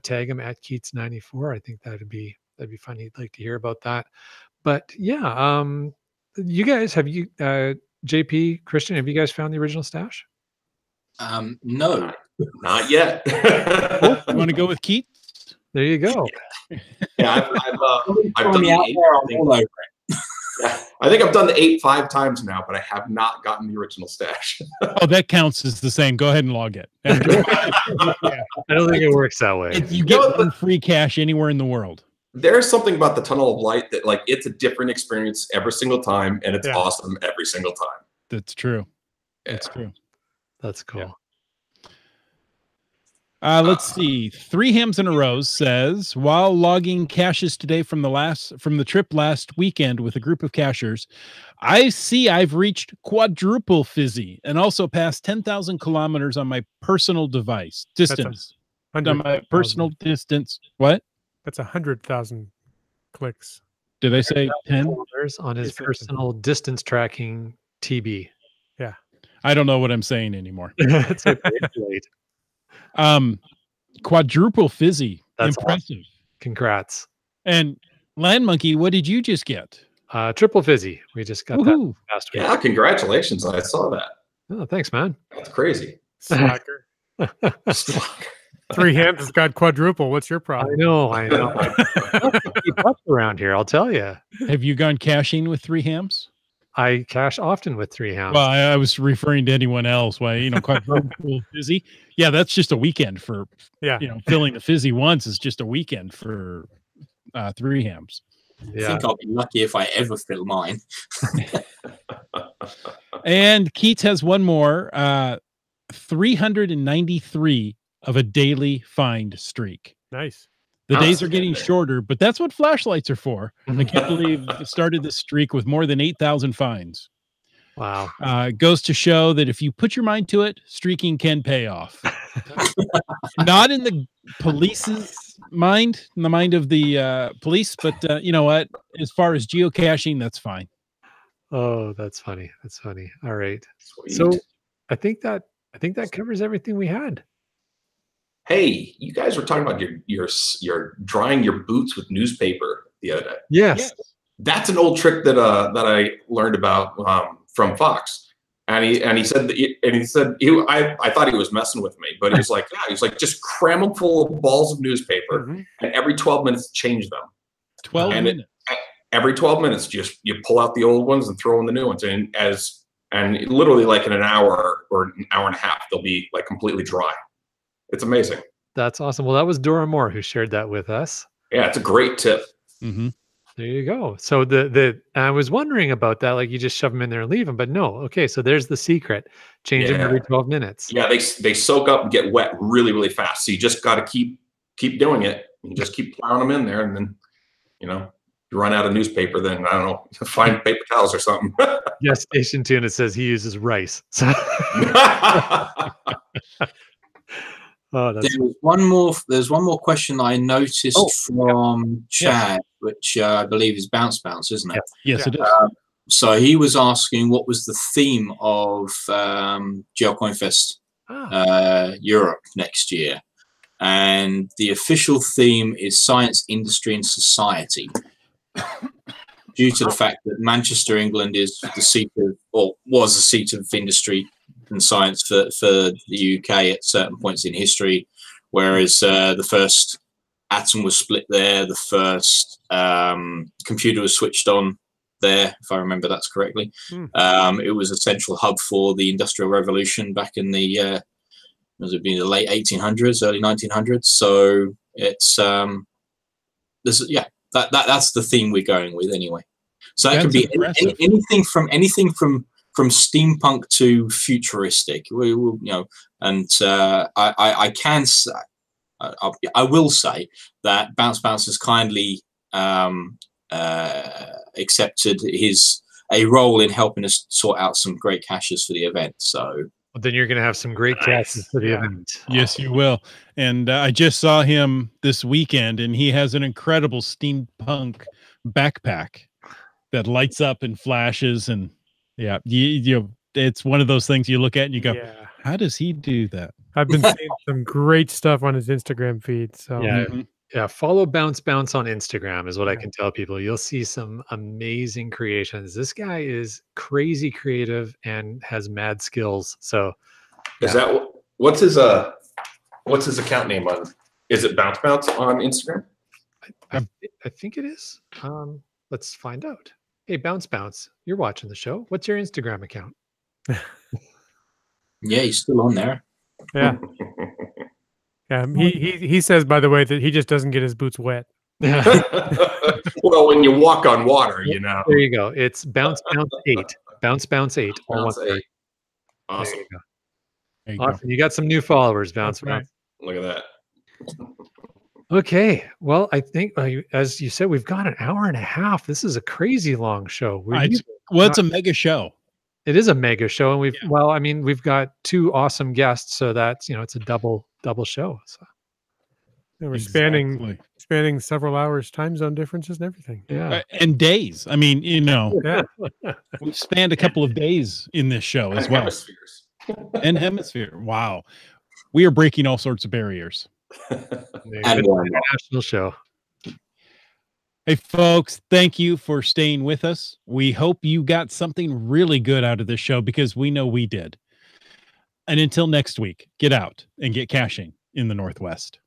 tag him at Keats94. I think that'd be fun. He'd like to hear about that. But yeah, you guys, JP, Christian, have you guys found the original stash? No. Not yet. You want to go with Keith? There you go. Yeah, I've done the 8. I think I've done the 8 5 times now, but I have not gotten the original stash. Oh, that counts as the same. Go ahead and log it. I don't think it works that way. You get one free cache anywhere in the world. There's something about the Tunnel of Light that, like, it's a different experience every single time, and it's awesome every single time. That's true. That's true. That's cool. Yeah. Let's see. 3 Hams in a Row says, while logging caches today from the trip last weekend with a group of cachers, I see I've reached quadruple fizzy and also passed 10,000 kilometers on my personal device distance. On my personal distance. What? That's 100,000 clicks. Did I say 10? On his personal distance tracking TB. Yeah. I don't know what I'm saying anymore. It's late. Quadruple fizzy. That's impressive. Awesome. Congrats. And Land Monkey, what did you just get? Triple fizzy. We just got that last week. Yeah, congratulations. I saw that. Oh, thanks, man. That's crazy. Slacker. 3 Hams has got quadruple. What's your problem? I know. Keep up around here, I'll tell you. Have you gone caching with 3 Hams? I cache often with 3 Hams. Well, I was referring to anyone else. Why, quadruple fizzy? Yeah, that's just a weekend for filling the fizzy once is just a weekend for 3 Hams. I think I'll be lucky if I ever fill mine. And Keats has one more. 393 of a daily find streak. Nice. The days are getting shorter, but that's what flashlights are for. I can't believe it started this streak with more than 8,000 finds. Wow. It goes to show that if you put your mind to it, streaking can pay off. Not in the police's mind, in the mind of the police, but you know what? As far as geocaching, that's fine. Oh, that's funny. That's funny. All right. Sweet. So I think that covers everything we had. Hey, you guys were talking about your drying your boots with newspaper the other day. Yes. That's an old trick that I learned about from Fox, and he said I thought he was messing with me, but he was like, just cram them full of balls of newspaper, and every 12 minutes change them. 12 minutes. Every 12 minutes, you pull out the old ones and throw in the new ones, and literally like in an hour or an hour and a half, they'll be like completely dry. It's amazing. That's awesome. Well, that was Dora Moore who shared that with us. Yeah, it's a great tip. Mm-hmm. There you go. So I was wondering about that, like you just shove them in there and leave them, but no. Okay, so there's the secret. Change them every 12 minutes. Yeah, they soak up and get wet really, really fast. So you just got to keep doing it. You just keep plowing them in there, and then you run out of newspaper. Then I don't know, find paper towels or something. Yes, Station Tuna says he uses rice. So there's one more question I noticed from Chad, which I believe is Bounce Bounce, isn't it? Yes, it is. So he was asking what was the theme of GeoCoinFest Europe next year, and the official theme is science, industry, and society. Due to the fact that Manchester, England, is the seat of, or was the seat of industry and science for the UK at certain points in history, whereas the first atom was split there, the first computer was switched on there, if I remember that correctly. It was a central hub for the Industrial Revolution back in the the late 1800s, early 1900s. So it's that's the theme we're going with anyway. So that could be anything from steampunk to futuristic. I will say that Bounce Bounce has kindly accepted a role in helping us sort out some great caches for the event. So then you're going to have some great caches for the event. Yes, you will. And I just saw him this weekend, and he has an incredible steampunk backpack that lights up and flashes, and it's one of those things you look at and you go, how does he do that? I've been seeing some great stuff on his Instagram feed. So follow Bounce Bounce on Instagram is what I can tell people. You'll see some amazing creations. This guy is crazy creative and has mad skills. So is that What's his account name on? Is it Bounce Bounce on Instagram? I think it is. Let's find out. Hey, Bounce Bounce, you're watching the show. What's your Instagram account? Yeah, he's still on there. Yeah. Yeah. He says, by the way, that he just doesn't get his boots wet. Well, when you walk on water, you know. There you go. It's Bounce Bounce 8. Bounce Bounce 8. Bounce 8. Awesome. There you go. There you Awesome. You got some new followers, Bounce That's right. Bounce. Look at that. Okay. Well, I think, as you said, we've got an hour and a half. This is a crazy long show. It's a mega show. It is a mega show, and we've got 2 awesome guests, so that's it's a double show. So. Yeah, we're Exactly. spanning several hours, time zone differences, and everything. Yeah. And days. I mean, Yeah. we've spanned a couple of days in this show as well. Hemispheres. And hemisphere. Wow. We are breaking all sorts of barriers. And National show. Hey, folks, thank you for staying with us. We hope you got something really good out of this show because we know we did. And until next week, get out and get caching in the Northwest.